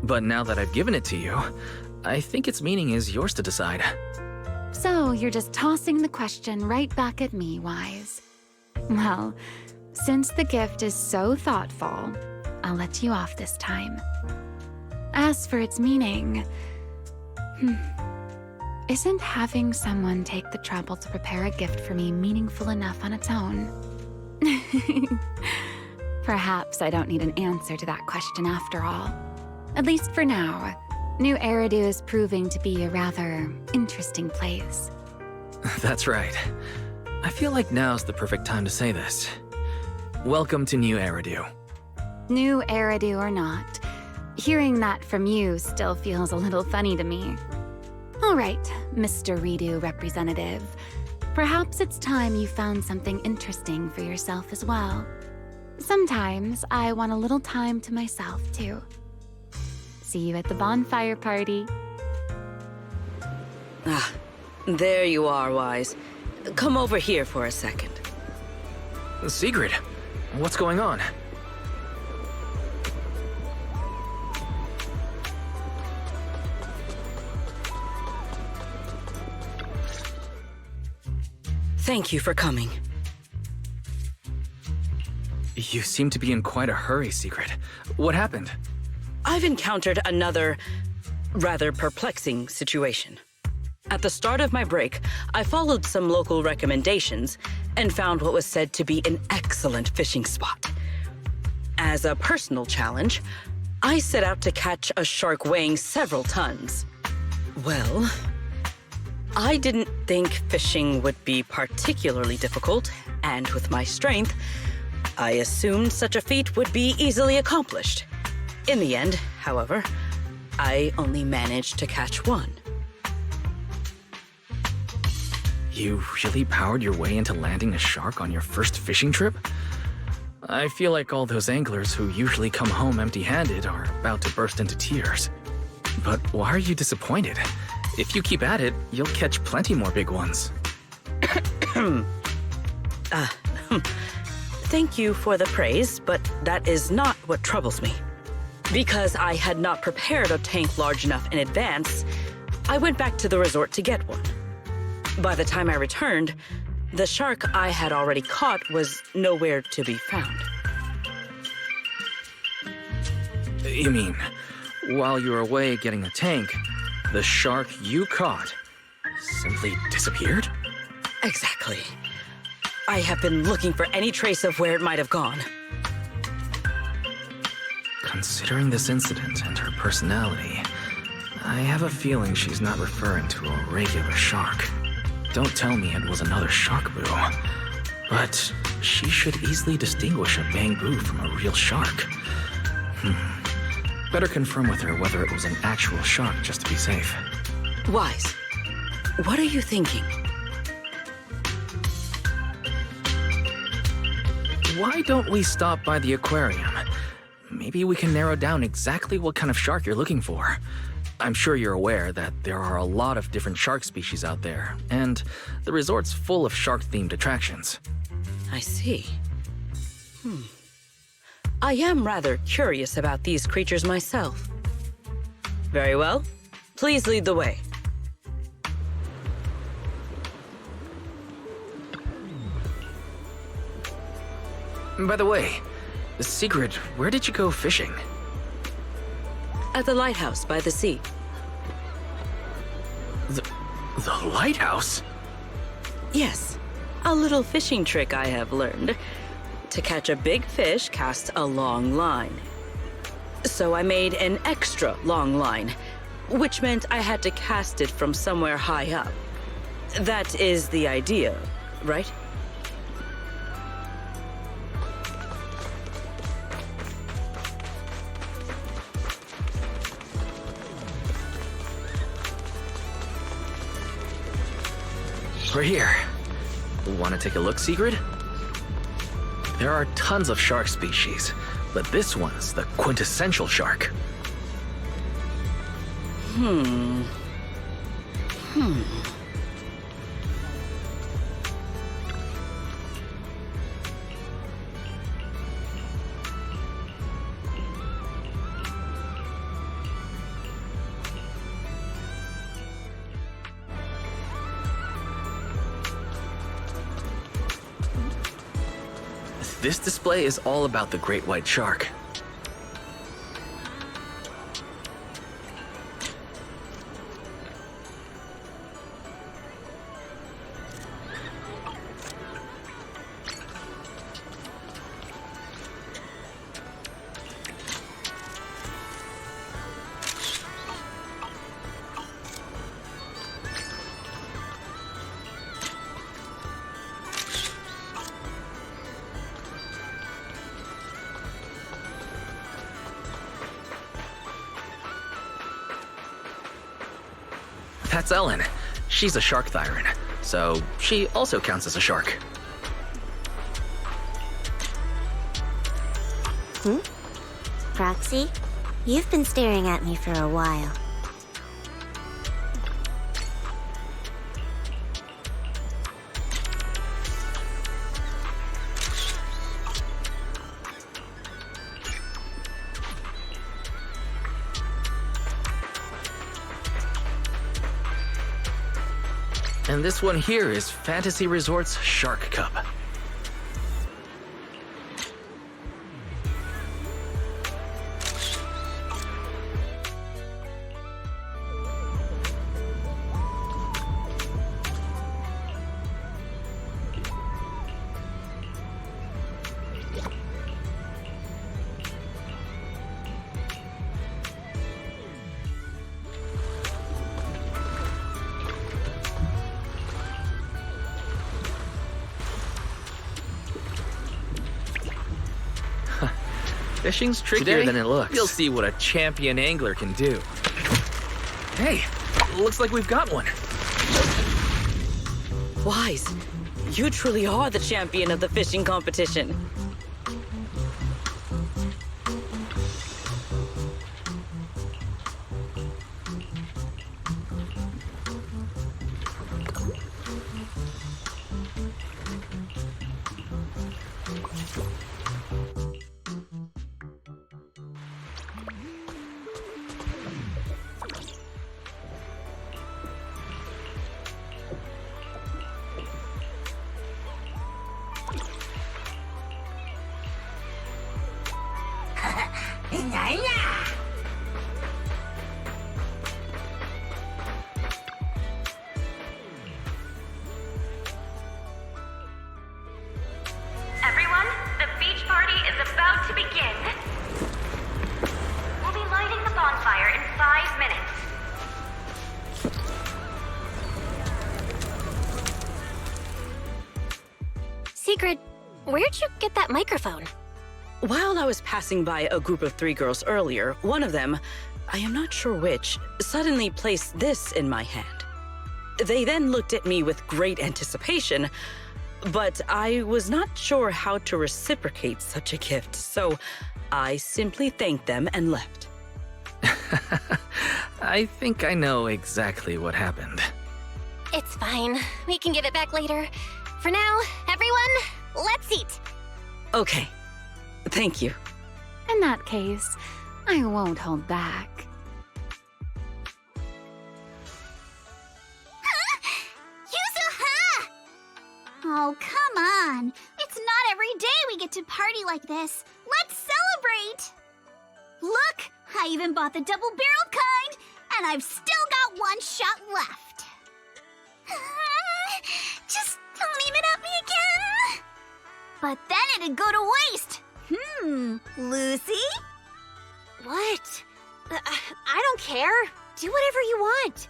But now that I've given it to you, I think its meaning is yours to decide. So you're just tossing the question right back at me, Wise. Well, since the gift is so thoughtful, I'll let you off this time. As for its meaning, isn't having someone take the trouble to prepare a gift for me meaningful enough on its own? Perhaps I don't need an answer to that question after all. At least for now, New Eridu is proving to be a rather interesting place. That's right. I feel like now's the perfect time to say this. Welcome to New Eridu. New Eridu or not, hearing that from you still feels a little funny to me. All right, Mr. Redo representative. Perhaps it's time you found something interesting for yourself as well. Sometimes I want a little time to myself, too. See you at the bonfire party. Ah, there you are, Wise. Come over here for a second. Sigrid, what's going on? Thank you for coming. You seem to be in quite a hurry, Sigrid. What happened? I've encountered another rather perplexing situation. At the start of my break, I followed some local recommendations and found what was said to be an excellent fishing spot. As a personal challenge, I set out to catch a shark weighing several tons. Well, I didn't think fishing would be particularly difficult, and with my strength, I assumed such a feat would be easily accomplished. In the end, however, I only managed to catch one. You really powered your way into landing a shark on your first fishing trip? I feel like all those anglers who usually come home empty-handed are about to burst into tears. But why are you disappointed? If you keep at it, you'll catch plenty more big ones. Thank you for the praise, but that is not what troubles me. Because I had not prepared a tank large enough in advance, I went back to the resort to get one. By the time I returned, the shark I had already caught was nowhere to be found. You mean, while you were away getting the tank, the shark you caught simply disappeared? Exactly. I have been looking for any trace of where it might have gone. Considering this incident and her personality, I have a feeling she's not referring to a regular shark. Don't tell me it was another shark boo. But she should easily distinguish a bamboo from a real shark. Better confirm with her whether it was an actual shark just to be safe. Wise, what are you thinking? Why don't we stop by the aquarium? Maybe we can narrow down exactly what kind of shark you're looking for. I'm sure you're aware that there are a lot of different shark species out there, and the resort's full of shark-themed attractions. I see. I am rather curious about these creatures myself. Very well. Please lead the way. By the way, Sigrid, where did you go fishing? At the lighthouse by the sea. The lighthouse? Yes, a little fishing trick I have learned. To catch a big fish, cast a long line. So I made an extra long line, which meant I had to cast it from somewhere high up. That is the idea, right? We're here. Want to take a look, Sigrid? There are tons of shark species, but this one's the quintessential shark. This display is all about the great white shark. That's Ellen. She's a shark thyron, so she also counts as a shark. Proxy, you've been staring at me for a while. And this one here is Fantasy Resort's Shark Cup. Fishing's trickier than it looks. You'll see what a champion angler can do. Hey, looks like we've got one. Wise, you truly are the champion of the fishing competition. Everyone, the beach party is about to begin. We'll be lighting the bonfire in 5 minutes. Sigrid, where'd you get that microphone? While I was passing by a group of 3 girls earlier, one of them, I am not sure which, suddenly placed this in my hand. They then looked at me with great anticipation, but I was not sure how to reciprocate such a gift, so I simply thanked them and left. I think I know exactly what happened. It's fine. We can give it back later. For now, everyone, let's eat. Okay. Thank you. In that case, I won't hold back. Oh, come on. It's not every day we get to party like this. Let's celebrate! Look, I even bought the double-barreled kind, and I've still got 1 shot left. Just don't aim it at me again. But then it'd go to waste. Lucy? What? I don't care. Do whatever you want.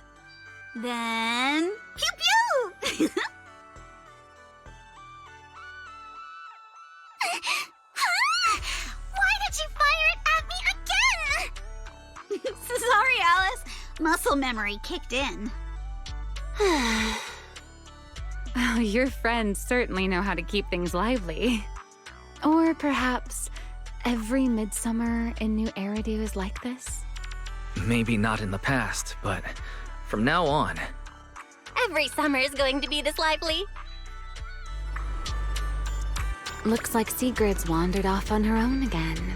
Then, pew-pew! Why did you fire it at me again? Sorry, Alice. Muscle memory kicked in. Oh, your friends certainly know how to keep things lively. Or perhaps every midsummer in New Eridu is like this? Maybe not in the past, but from now on. Every summer is going to be this lively. Looks like Sigrid's wandered off on her own again.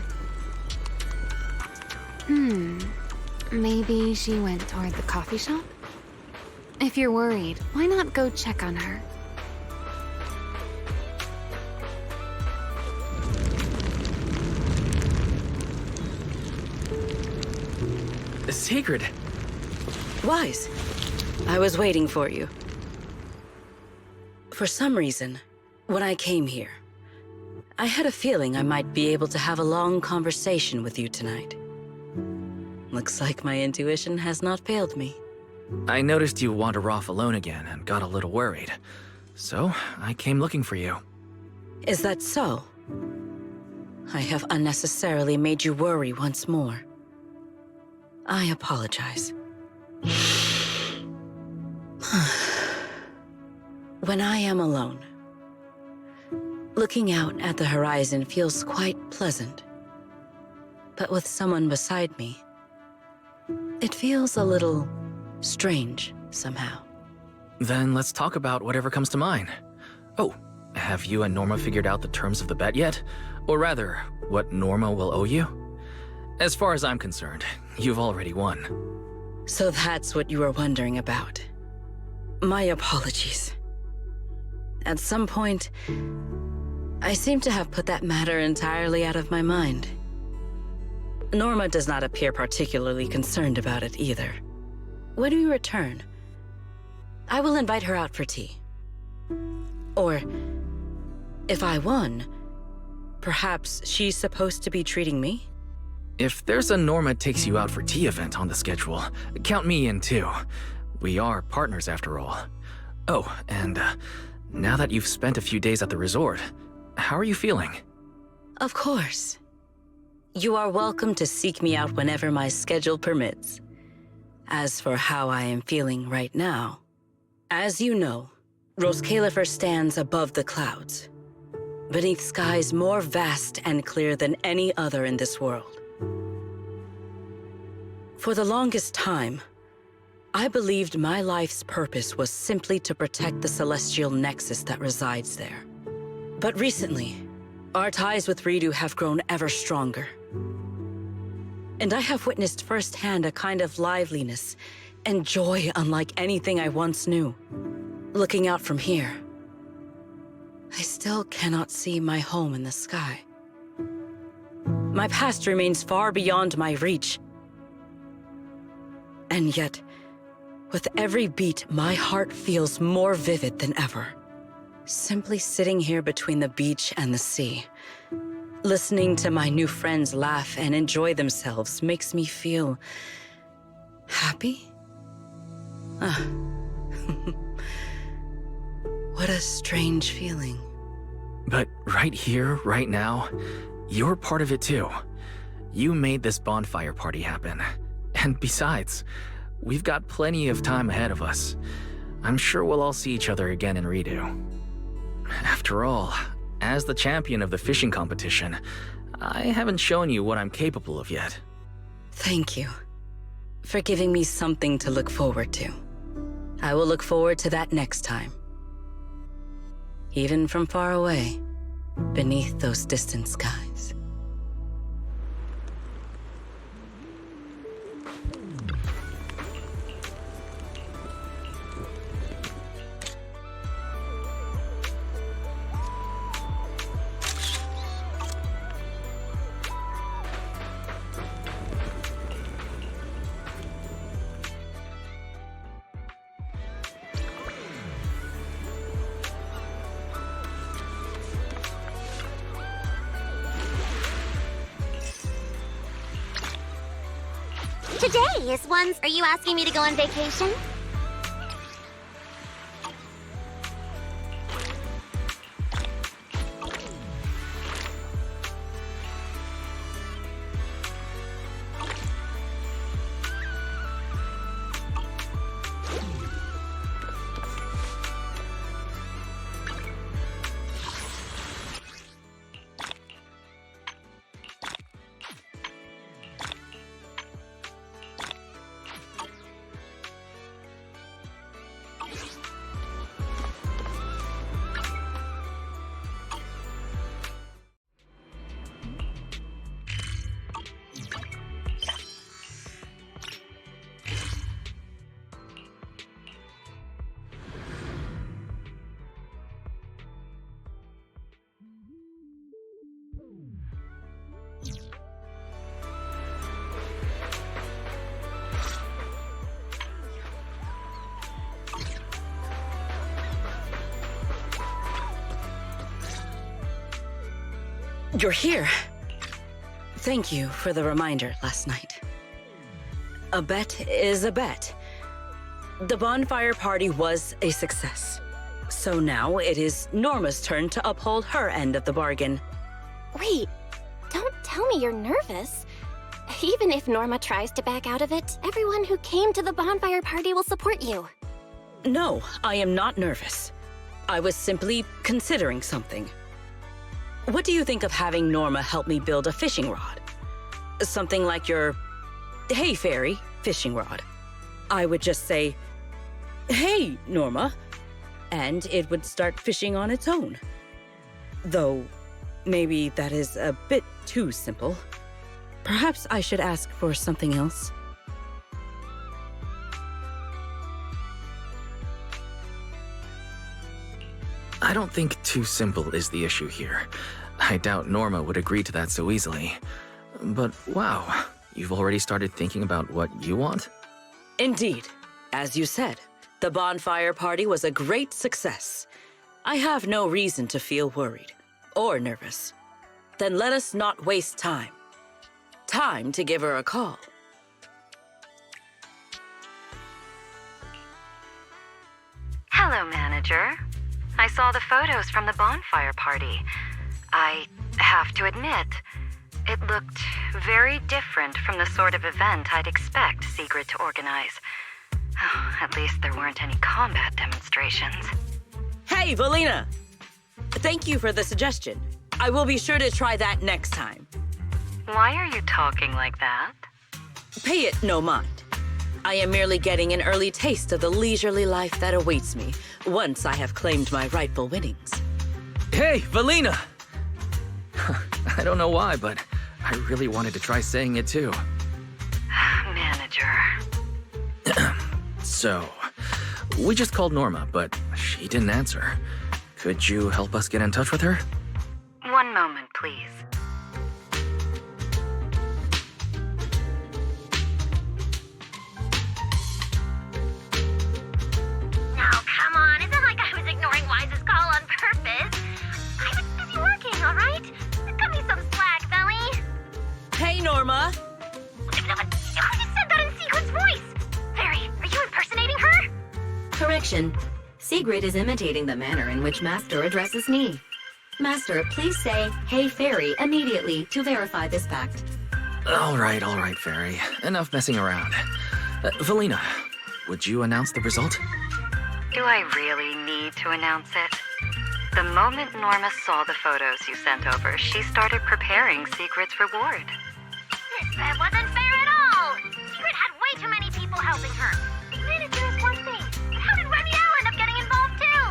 Maybe she went toward the coffee shop? If you're worried, why not go check on her? Sigrid! Wise, I was waiting for you. For some reason, when I came here, I had a feeling I might be able to have a long conversation with you tonight. Looks like my intuition has not failed me. I noticed you wander off alone again and got a little worried. So, I came looking for you. Is that so? I have unnecessarily made you worry once more. I apologize. When I am alone, looking out at the horizon feels quite pleasant. But with someone beside me, it feels a little strange somehow. Then let's talk about whatever comes to mind. Oh, have you and Norma figured out the terms of the bet yet? Or rather, what Norma will owe you? As far as I'm concerned, you've already won. So that's what you were wondering about. My apologies. At some point, I seem to have put that matter entirely out of my mind. Norma does not appear particularly concerned about it either. When we return, I will invite her out for tea. Or, if I won, perhaps she's supposed to be treating me? If there's a Norma takes you out for tea event on the schedule, count me in too. We are partners after all. Oh, and now that you've spent a few days at the resort, how are you feeling? Of course. You are welcome to seek me out whenever my schedule permits. As for how I am feeling right now, as you know, Roskalifer stands above the clouds, beneath skies more vast and clear than any other in this world. For the longest time, I believed my life's purpose was simply to protect the celestial nexus that resides there. But recently, our ties with Ridu have grown ever stronger. And I have witnessed firsthand a kind of liveliness and joy unlike anything I once knew. Looking out from here, I still cannot see my home in the sky. My past remains far beyond my reach. And yet, with every beat, my heart feels more vivid than ever. Simply sitting here between the beach and the sea, listening to my new friends laugh and enjoy themselves makes me feel happy? What a strange feeling. But right here, right now, you're part of it too. You made this bonfire party happen. And besides, we've got plenty of time ahead of us. I'm sure we'll all see each other again in Ridu. After all, as the champion of the fishing competition, I haven't shown you what I'm capable of yet. Thank you for giving me something to look forward to. I will look forward to that next time. Even from far away, beneath those distant skies. Today is one's... Are you asking me to go on vacation? You're here. Thank you for the reminder last night. A bet is a bet. The bonfire party was a success. So now it is Norma's turn to uphold her end of the bargain. Wait, don't tell me you're nervous. Even if Norma tries to back out of it, everyone who came to the bonfire party will support you. No, I am not nervous. I was simply considering something. What do you think of having Norma help me build a fishing rod? Something like your Hey Fairy fishing rod. I would just say, "Hey, Norma," and it would start fishing on its own. Though, maybe that is a bit too simple. Perhaps I should ask for something else. I don't think too simple is the issue here. I doubt Norma would agree to that so easily. But wow, you've already started thinking about what you want? Indeed. As you said, the bonfire party was a great success. I have no reason to feel worried or nervous. Then let us not waste time. Time to give her a call. Hello, manager. I saw the photos from the bonfire party. I have to admit, it looked very different from the sort of event I'd expect Sigrid to organize. Oh, at least there weren't any combat demonstrations. Hey, Valina! Thank you for the suggestion. I will be sure to try that next time. Why are you talking like that? Pay it no mind. I am merely getting an early taste of the leisurely life that awaits me once I have claimed my rightful winnings. Hey, Valina! I don't know why, but I really wanted to try saying it too. Manager. So, we just called Norma, but she didn't answer. Could you help us get in touch with her? One moment, please. Now, come on. It's not like I was ignoring Wise's call on purpose. I was busy working, all right? Cut me some slack, Belly. Hey, Norma! Who just said that in Sigrid's voice? Fairy, are you impersonating her? Correction. Sigrid is imitating the manner in which Master addresses me. Master, please say, "Hey, Fairy," immediately to verify this fact. All right, Fairy. Enough messing around. Valina, would you announce the result? Do I really need to announce it? The moment Norma saw the photos you sent over, she started preparing Sigrid's reward. That wasn't fair at all. Sigrid had way too many people helping her. Manager is one thing, but how did Remy end up getting involved too?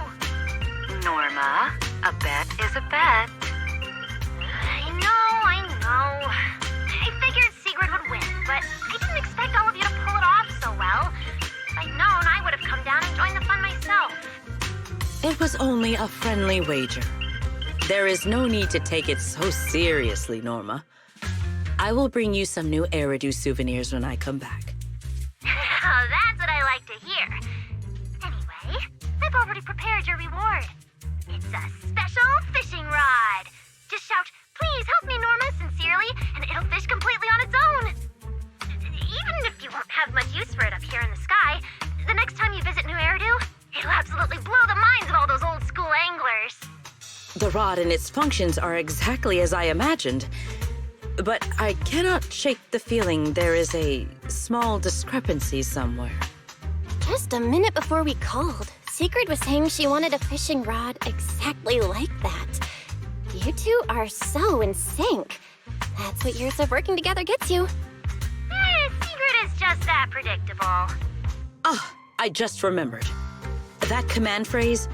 Norma, a bet is a bet. I know. I figured Sigrid would win, but I didn't expect all of you to pull it off so well. If I'd known, I would have come down and joined the fun myself. It was only a friendly wager. There is no need to take it so seriously, Norma. I will bring you some new Eridu souvenirs when I come back. That's what I like to hear. Anyway, I've already prepared your reward. It's a special fishing rod. Just shout, "Please help me, Norma," sincerely, and it'll fish completely on its own. Even if you won't have much use for it up here in the sky, the next time you visit New Eridu, it'll absolutely blow the minds of all those old school anglers. The rod and its functions are exactly as I imagined, but I cannot shake the feeling there is a small discrepancy somewhere. Just a minute before we called, Sigrid was saying she wanted a fishing rod exactly like that. You two are so in sync. That's what years of working together gets you. Sigrid is just that predictable. Ah, I just remembered. That command phrase,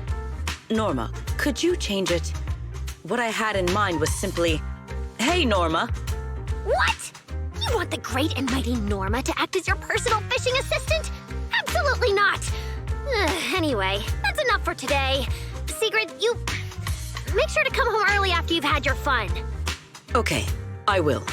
Norma, could you change it? What I had in mind was simply, "Hey, Norma." What? You want the great and mighty Norma to act as your personal fishing assistant? Absolutely not! Anyway, that's enough for today. Sigrid, you... make sure to come home early after you've had your fun. Okay, I will.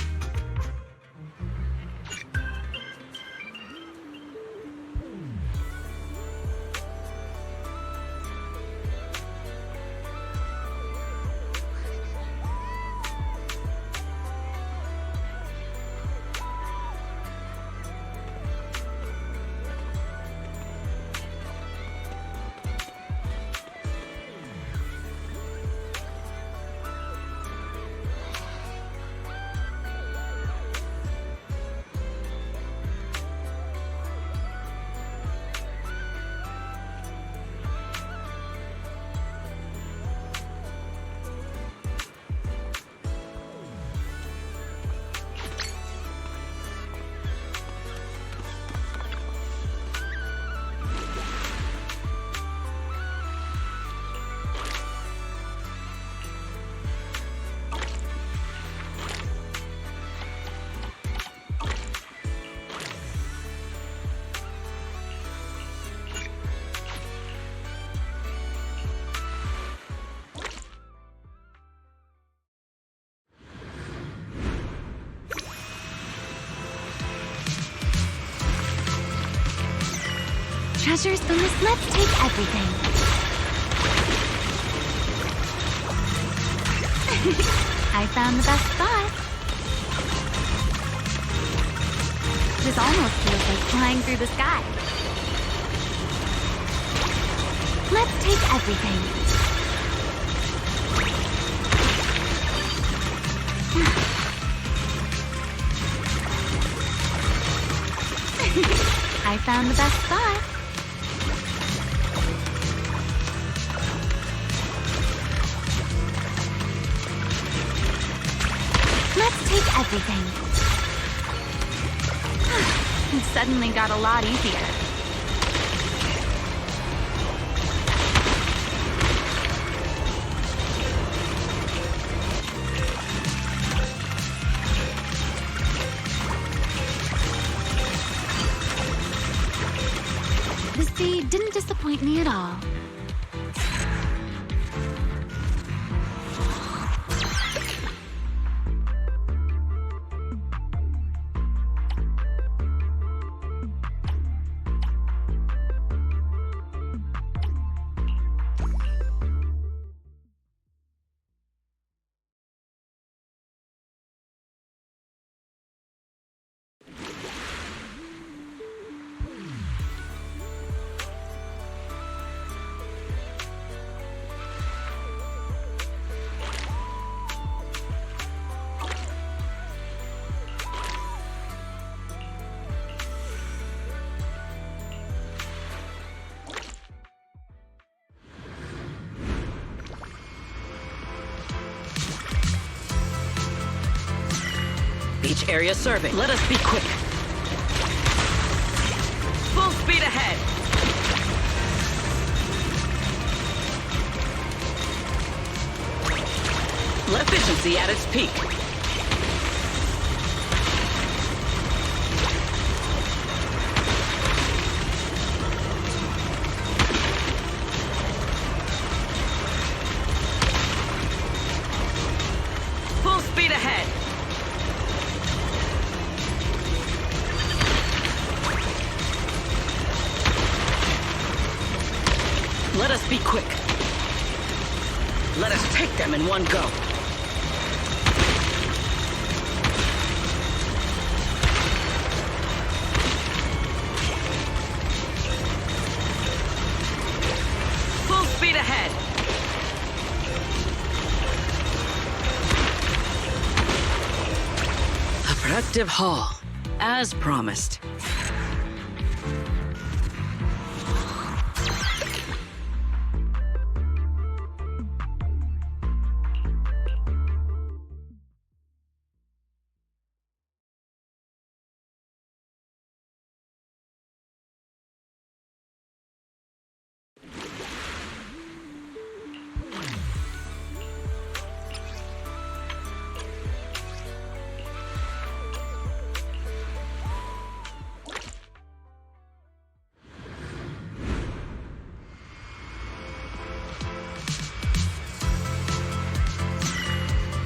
treasures from this Let's Take Everything. I found the best spot. This almost feels like flying through the sky. Let's take everything. I found the best spot. Let's take everything. It suddenly got a lot easier. The sea didn't disappoint me at all. Beach area survey. Let us be quick. Full speed ahead. Efficiency at its peak. Full speed ahead. Let us be quick. Let us take them in one go. Full speed ahead. A productive haul, as promised.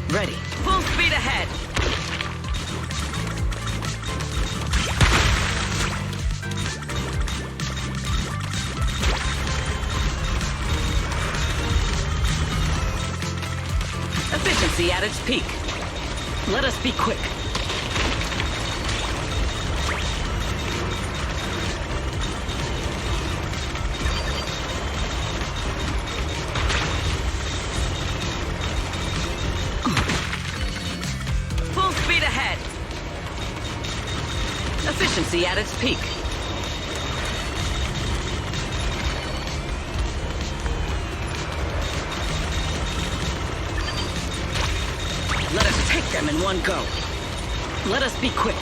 Ready. Full speed ahead. Efficiency at its peak. Let us be quick. Efficiency at its peak. Let us take them in one go. Let us be quick.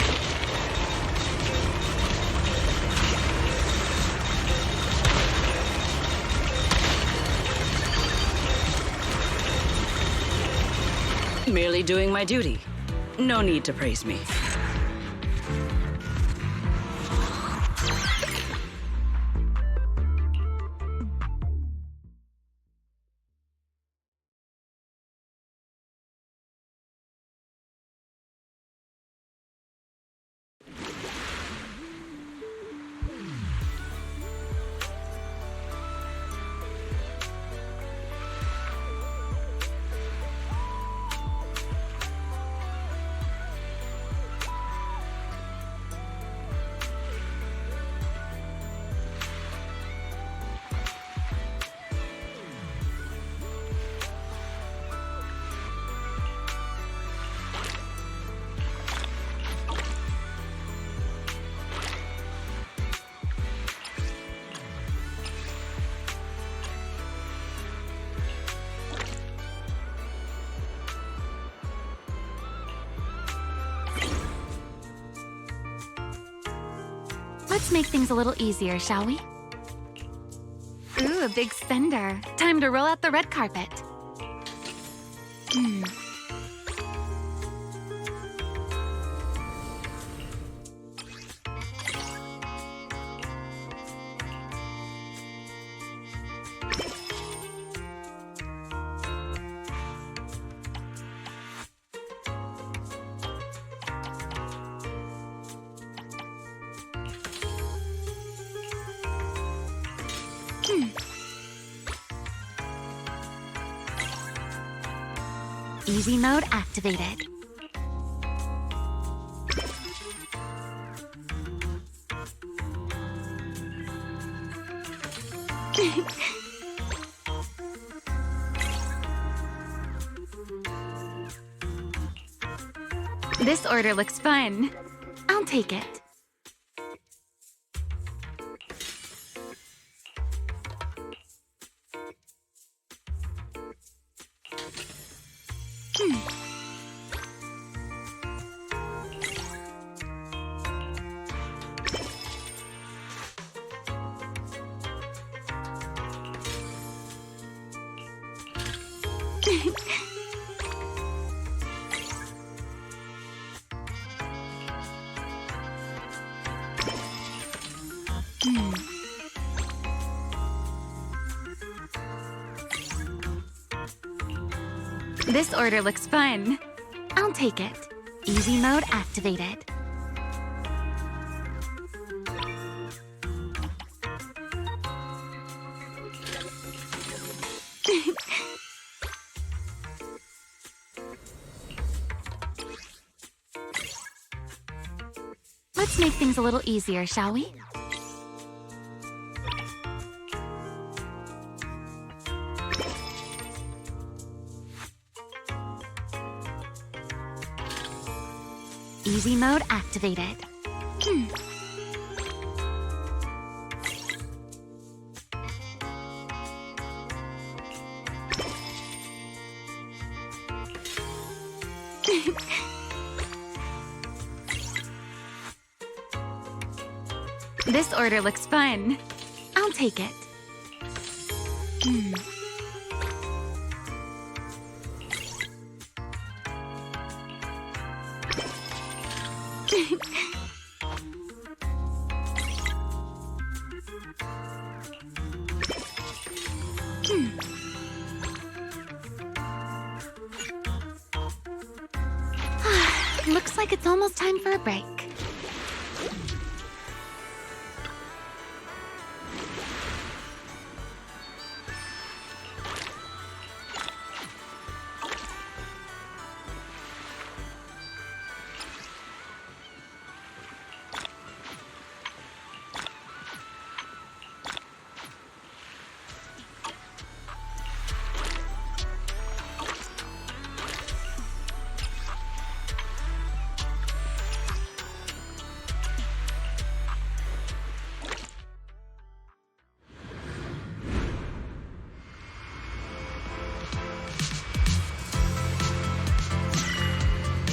Merely doing my duty. No need to praise me. Let's make things a little easier, shall we? Ooh, a big spender. Time to roll out the red carpet. Easy mode activated. This order looks fun. I'll take it. This order looks fun. I'll take it. Easy mode activated. Let's make things a little easier, shall we? Easy mode activated. This order looks fun. I'll take it. Looks like it's almost time for a break.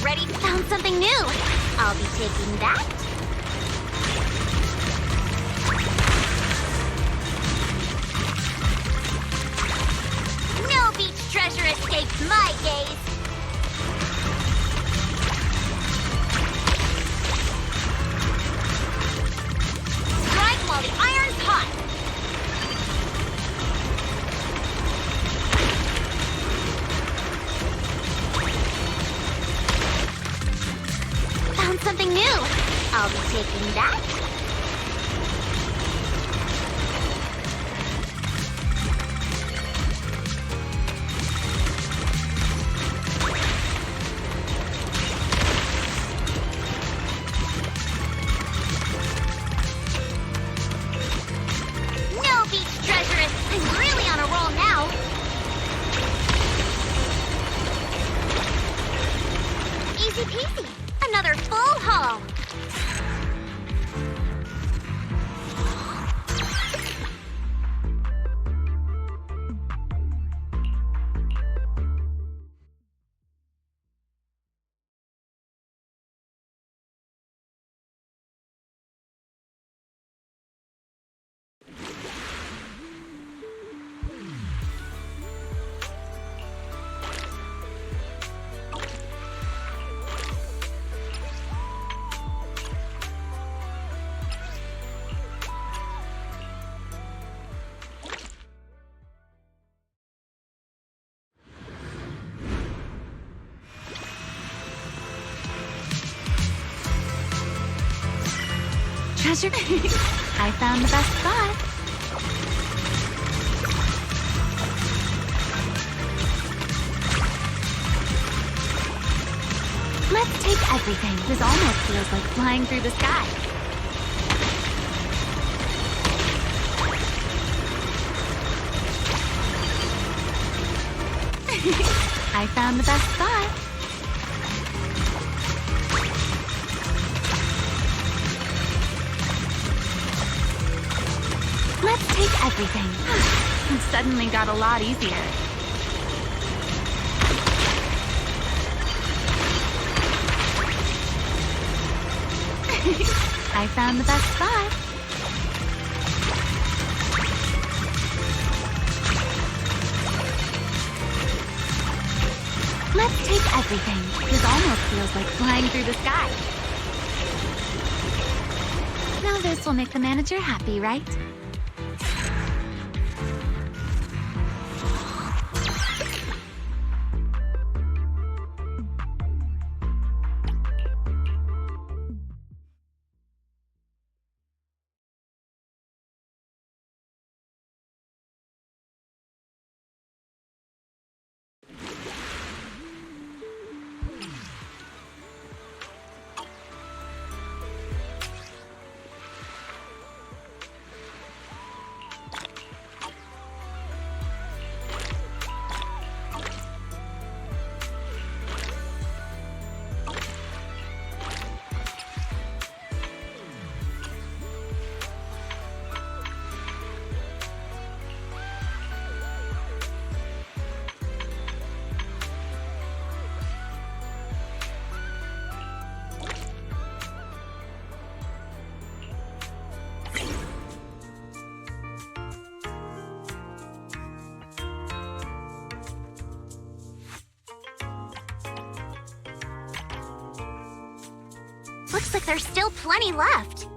Ready? Found something new. I'll be taking that. No beach treasure escapes my gaze. Strike while the iron's hot. Found something new. I'll be taking that. No beach treasure. I'm really on a roll now. Easy peasy. Another full haul. As your I found the best spot. Let's take everything. This almost feels like flying through the sky. I found the best spot. Let's take everything. It suddenly got a lot easier. I found the best spot. Let's take everything. This almost feels like flying through the sky. Now this will make the manager happy, right? Looks like there's still plenty left.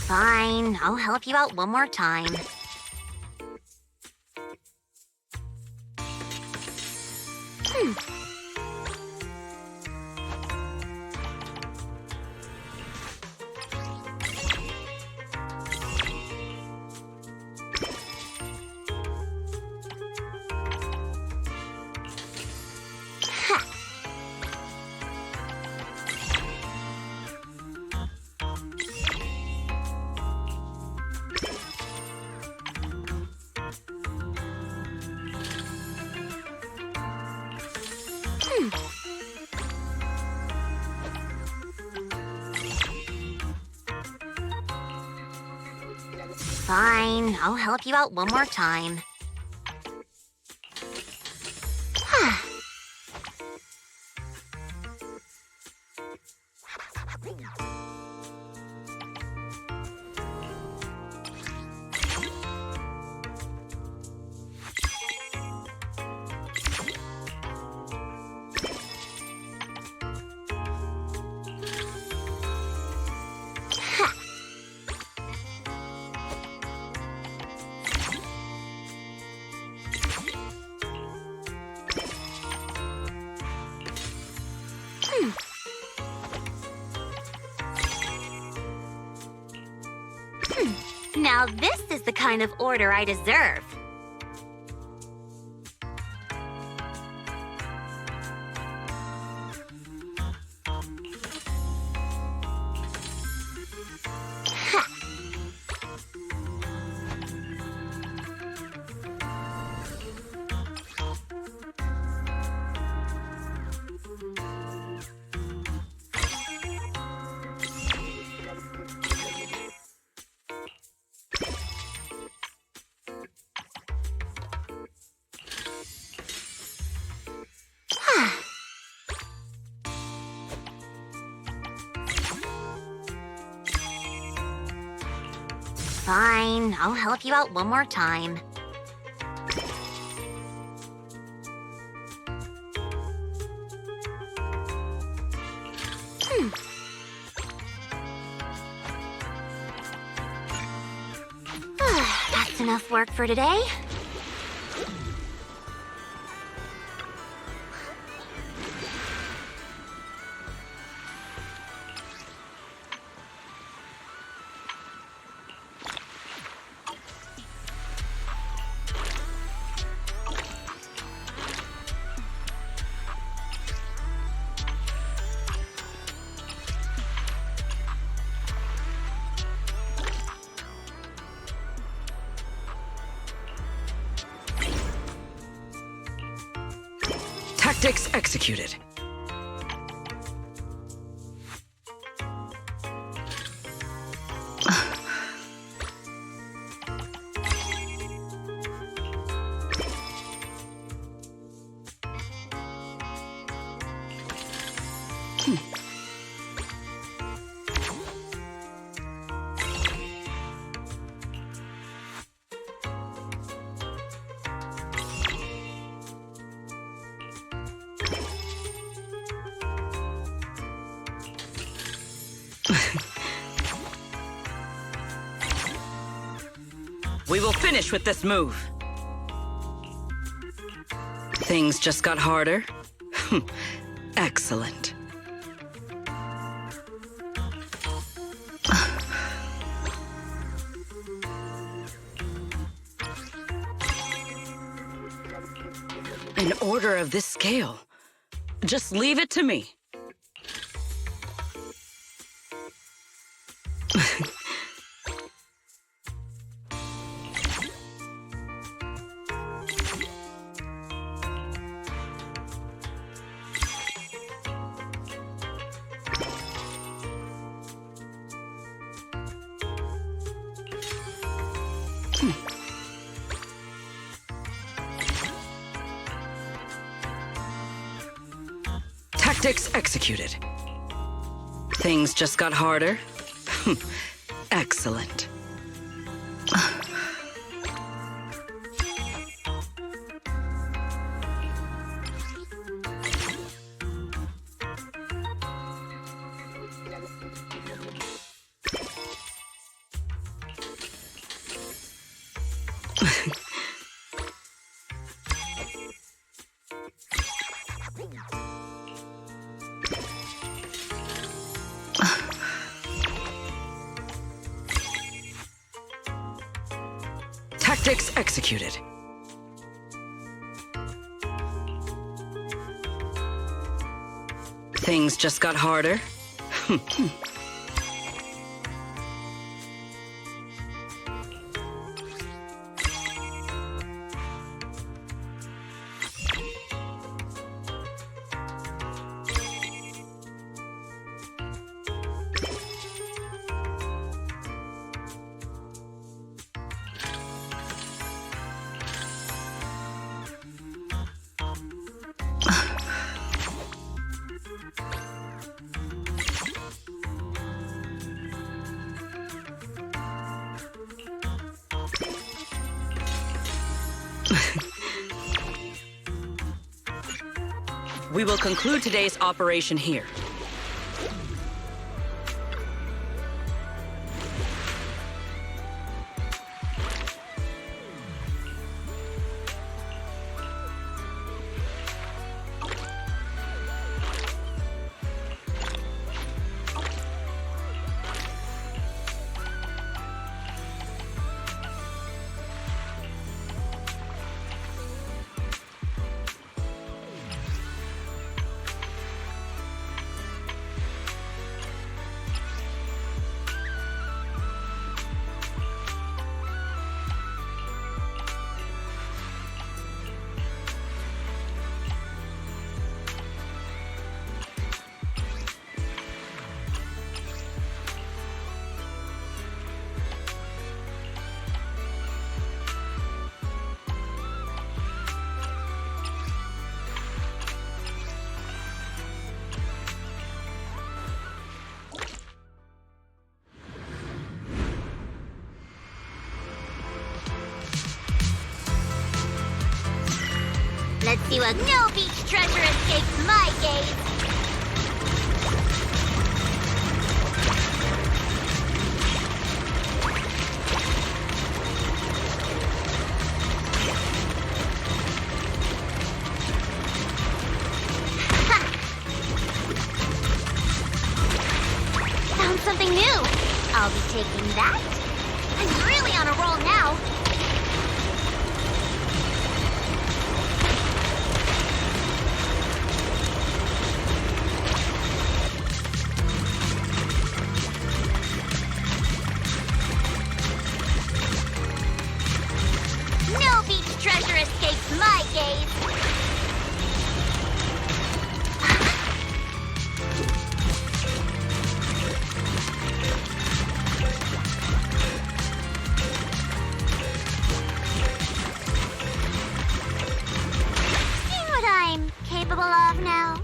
Fine, I'll help you out one more time. Fine, I'll help you out one more time. Now this is the kind of order I deserve. Fine, I'll help you out one more time. That's enough work for today. Tactics executed. We will finish with this move. Things just got harder? Excellent. An order of this scale. Just leave it to me. Tactics executed. Things just got harder? Excellent. Tactics executed. Things just got harder? We will conclude today's operation here. you a no beach treasure escapes my gaze. Found something new. I'll be taking that. I'm really on a roll now. No beach treasure escapes my gaze. See what I'm capable of now.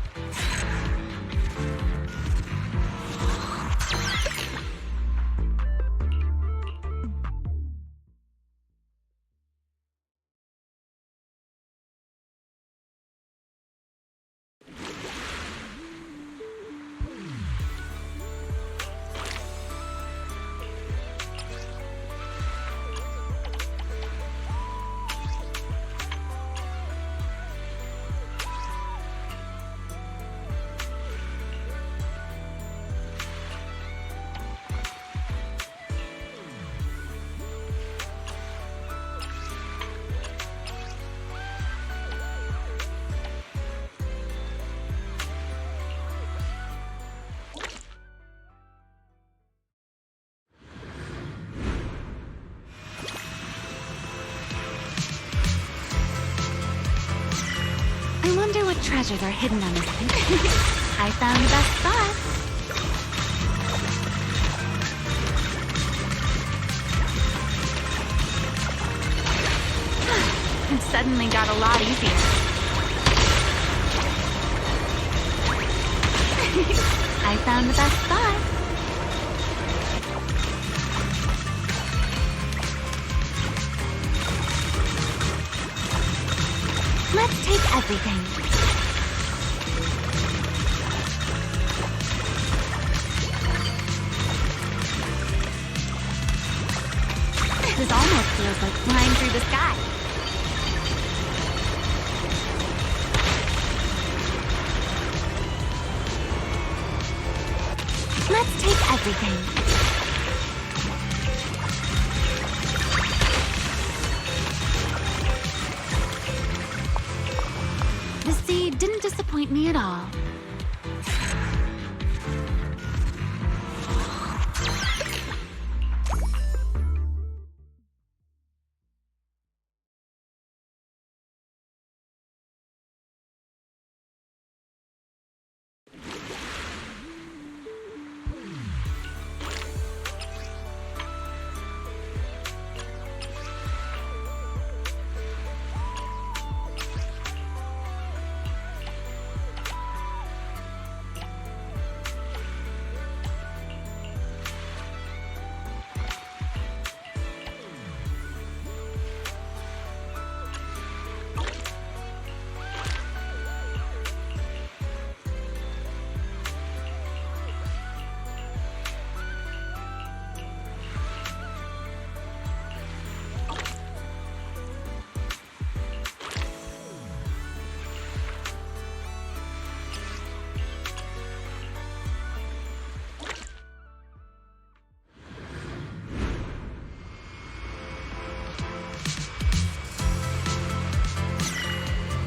I wonder what treasures are hidden on this beach. I found the best spot. It suddenly got a lot easier. I found the best spot. Let's take everything. This almost feels like flying through the sky. Let's take everything. The sea didn't disappoint me at all.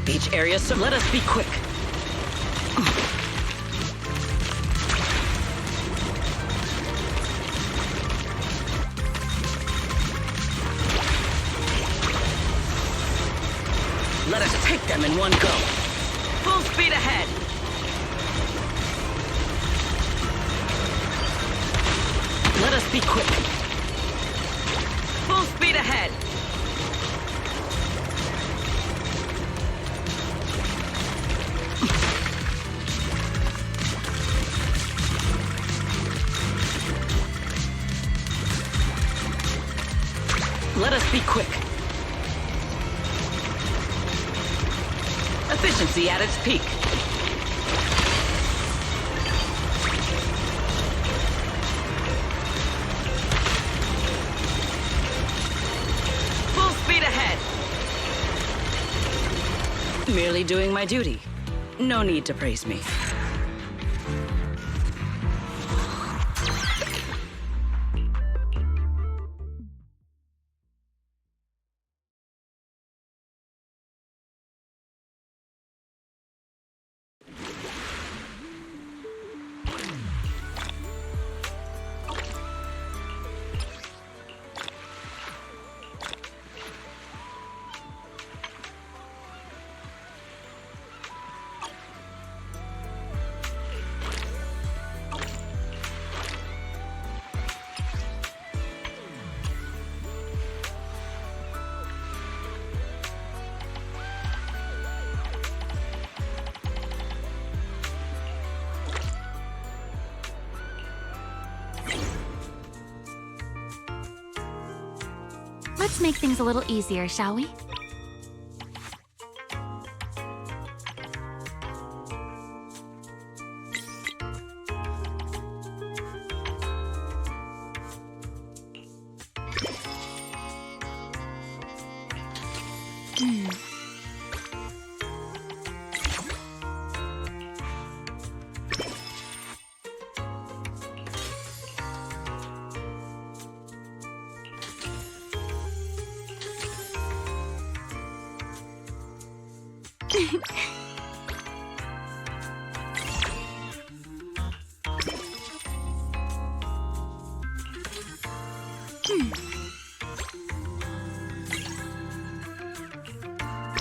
Beach area, so let us be quick. Let us take them in one go. Full speed ahead. Let us be quick. Full speed ahead. Let us be quick. Efficiency at its peak. Full speed ahead. Merely doing my duty. No need to praise me. Let's make things a little easier, shall we?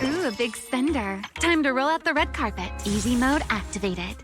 Ooh, a big spender. Time to roll out the red carpet. Easy mode activated.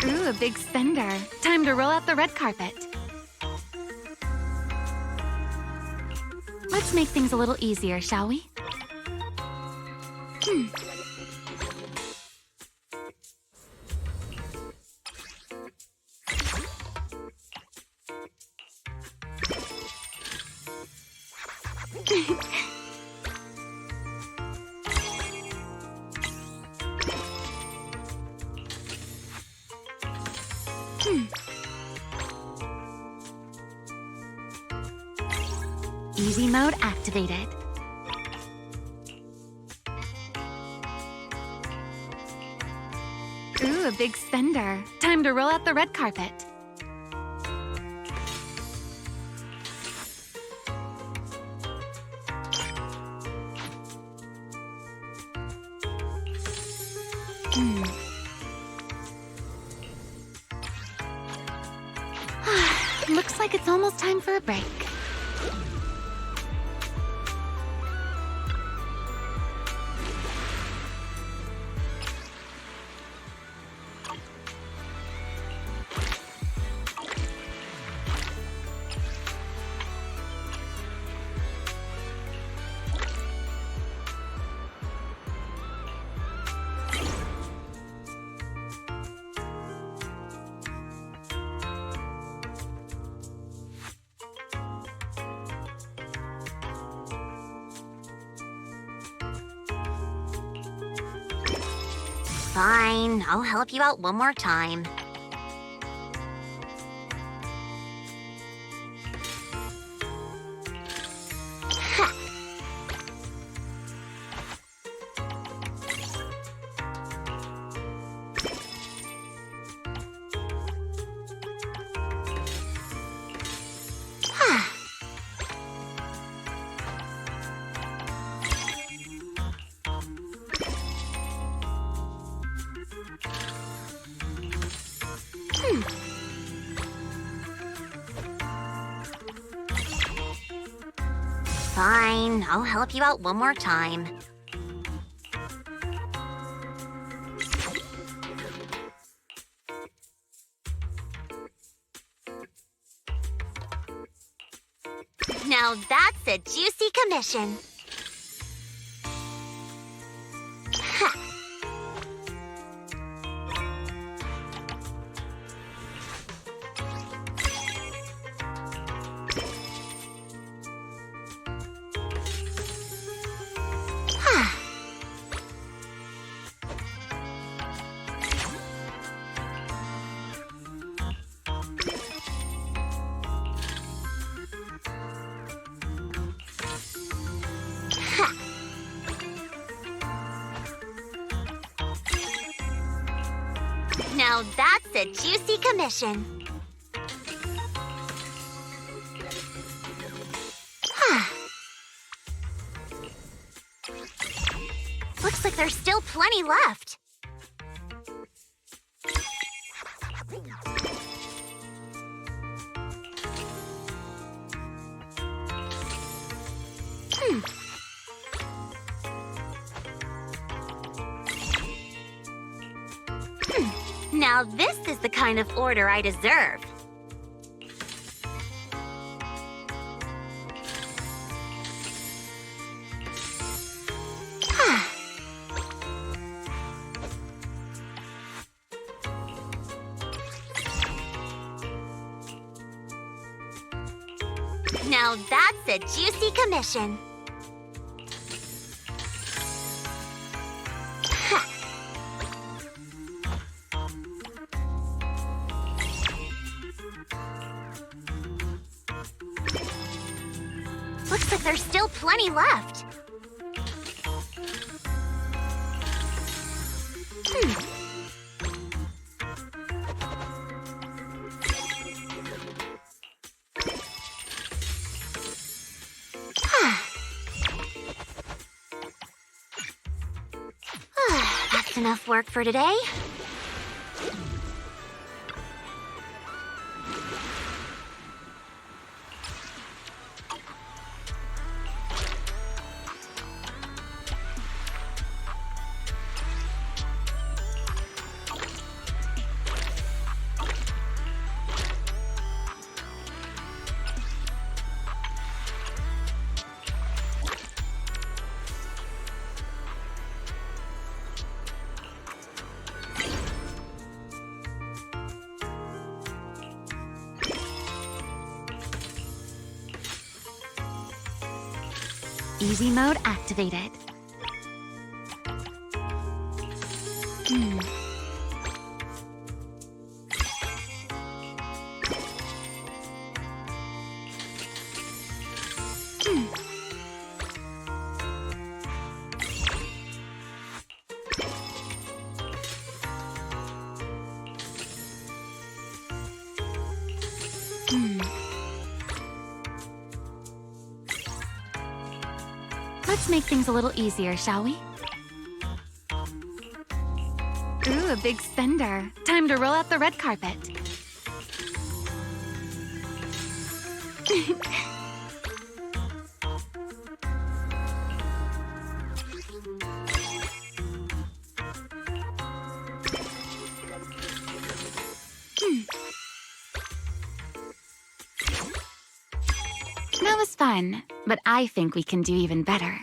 Ooh, a big spender. Time to roll out the red carpet. Let's make things a little easier, shall we? Easy mode activated. Ooh, a big spender. Time to roll out the red carpet. Looks like it's almost time for a break. Fine, I'll help you out one more time. Fine, I'll help you out one more time. Now that's a juicy commission. Ha. Now that's a juicy commission. Looks like there's still plenty left. Now this is the kind of order I deserve. Now that's a juicy commission. Looks like there's still plenty left. That's enough work for today. Easy mode activated. Let's make things a little easier, shall we? Ooh, a big spender. Time to roll out the red carpet. That was fun, but I think we can do even better.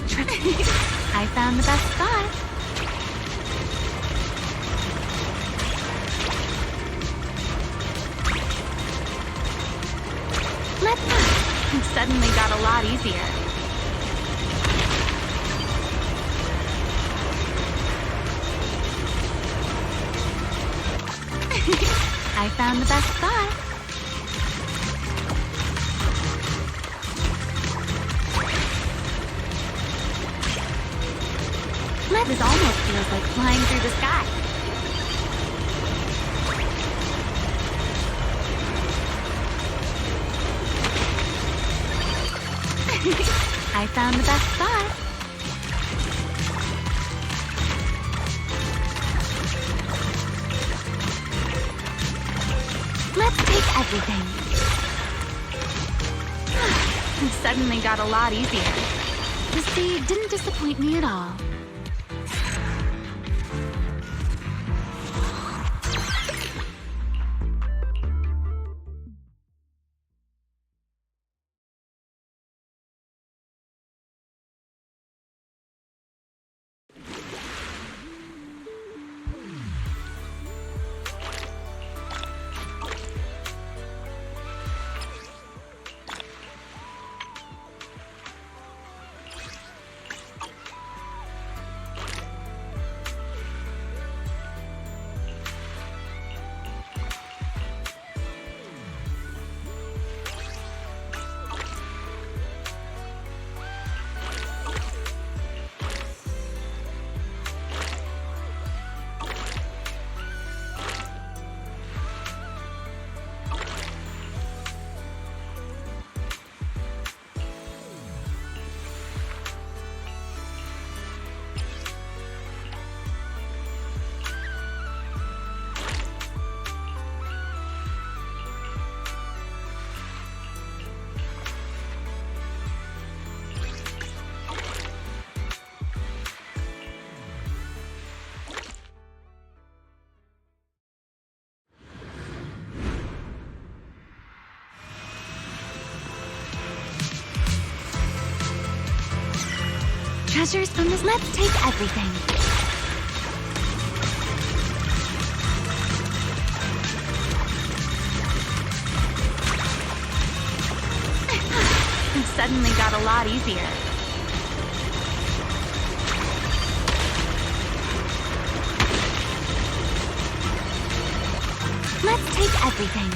a trip. I found the best spot. It suddenly got a lot easier. I found the best spot. This almost feels like flying through the sky. I found the best spot. Let's take everything. It suddenly got a lot easier. The sea didn't disappoint me at all. Treasures from this. Let's take everything. It suddenly got a lot easier. Let's take everything.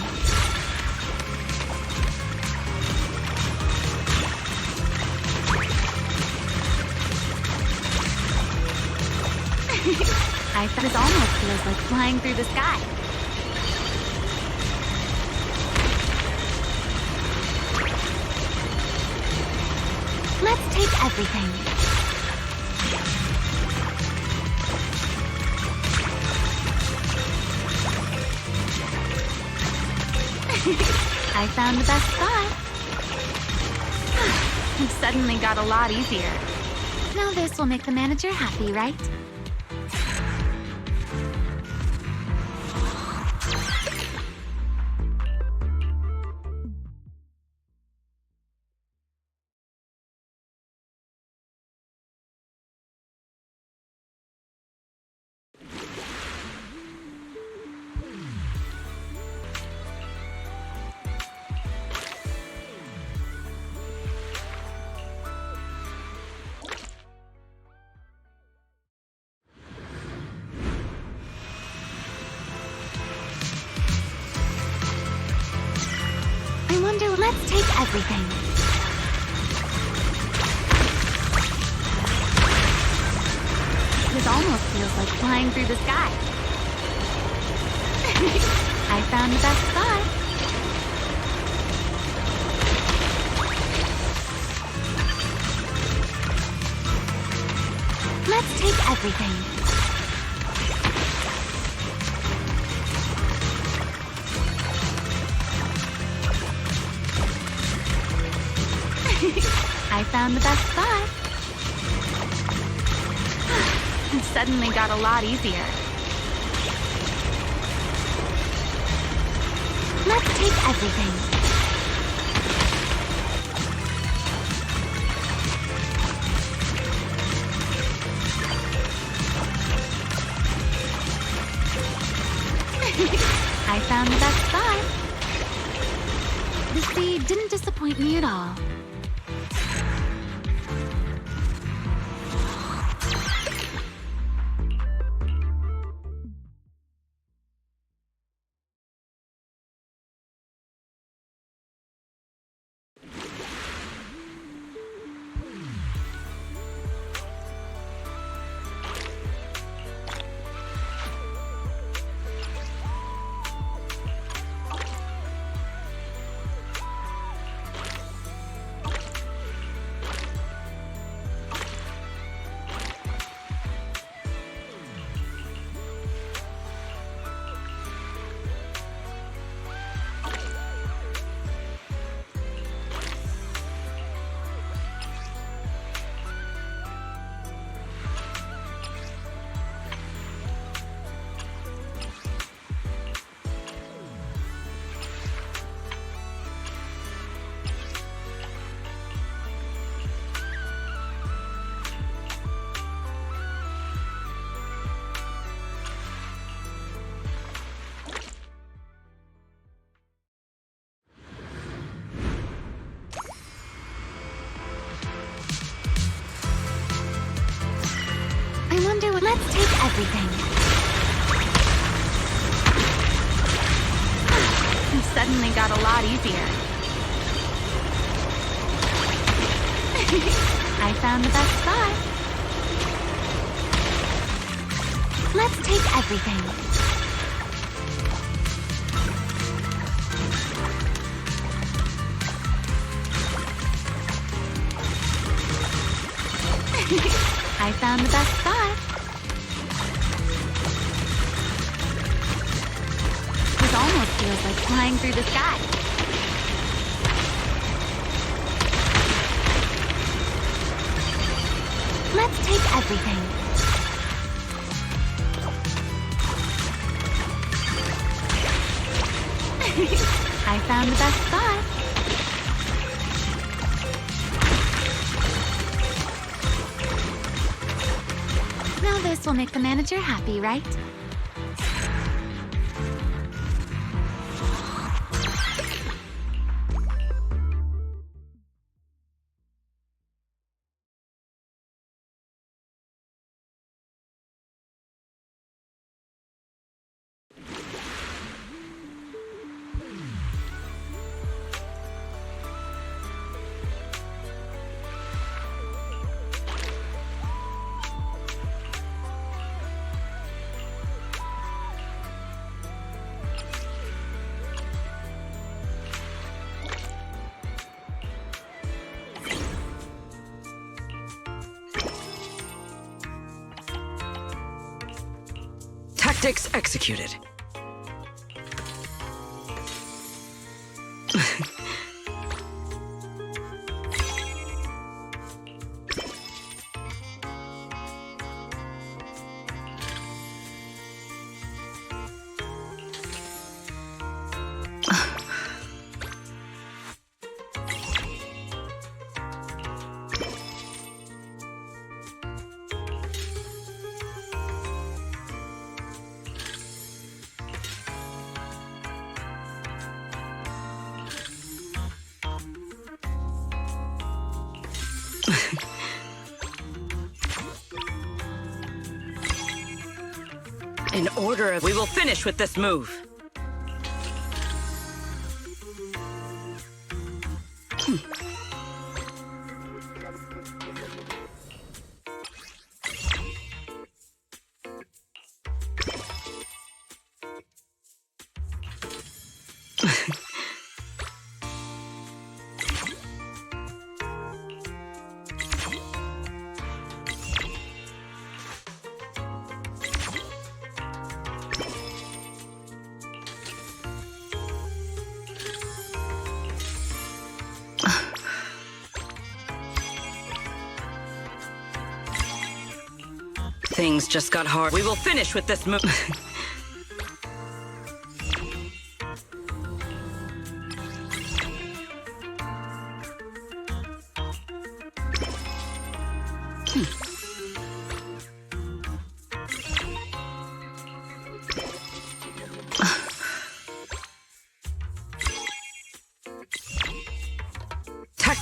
This almost feels like flying through the sky. Let's take everything. I found the best spot. It suddenly got a lot easier. Now this will make the manager happy, right? Let's take everything. This almost feels like flying through the sky. I found the best spot. Let's take everything. I found the best spot. It suddenly got a lot easier. Let's take everything. I found the best spot. The sea didn't disappoint me at all. I wonder what... Let's take everything. It suddenly got a lot easier. I found the best spot. Let's take everything. I found the best spot. This almost feels like flying through the sky. Let's take everything. I found the best spot. Now this will make the manager happy, right? Tactics executed. In order of... We will finish with this move. Things just got hard. We will finish with this move.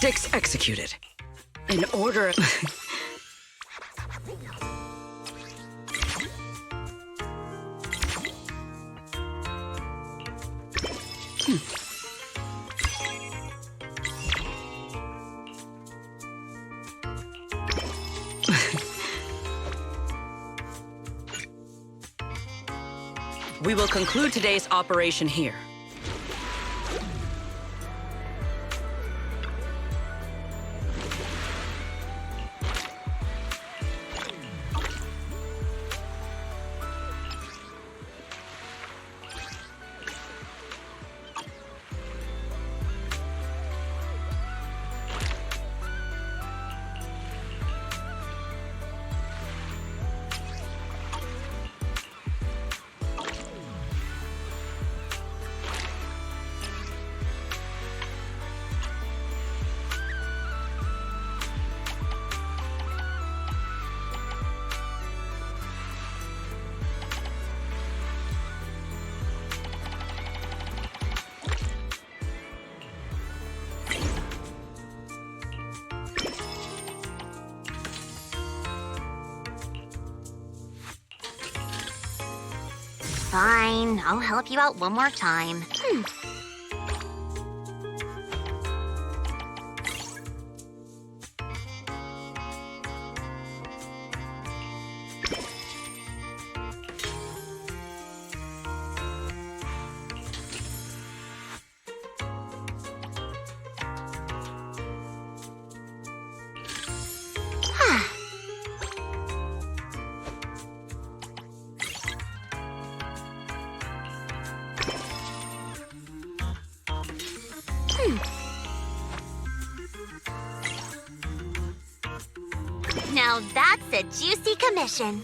Tactics executed. In order... We will conclude today's operation here. Fine, I'll help you out one more time. Now that's a juicy commission.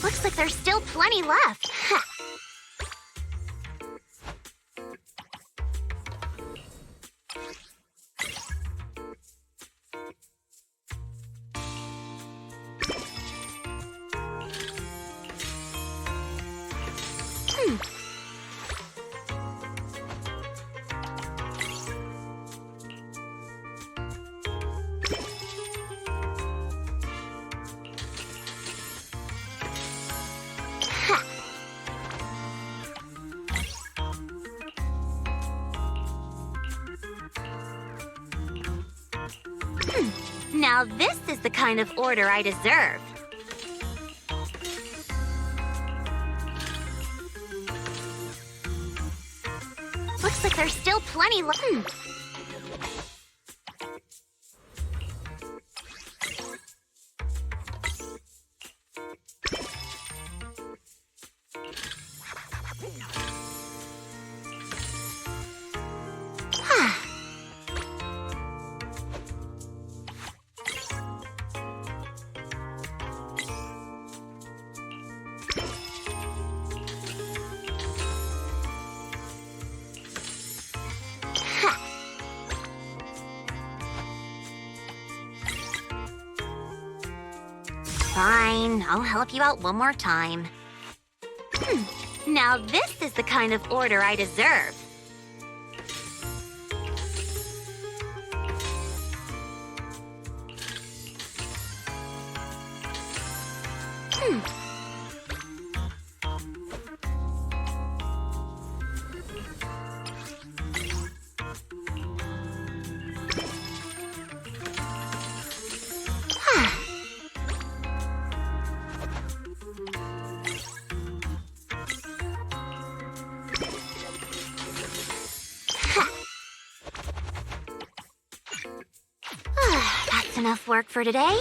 Looks like there's still plenty left. Now this is the kind of order I deserve. Looks like there's still plenty left. Fine, I'll help you out one more time. Now this is the kind of order I deserve. That's enough work for today.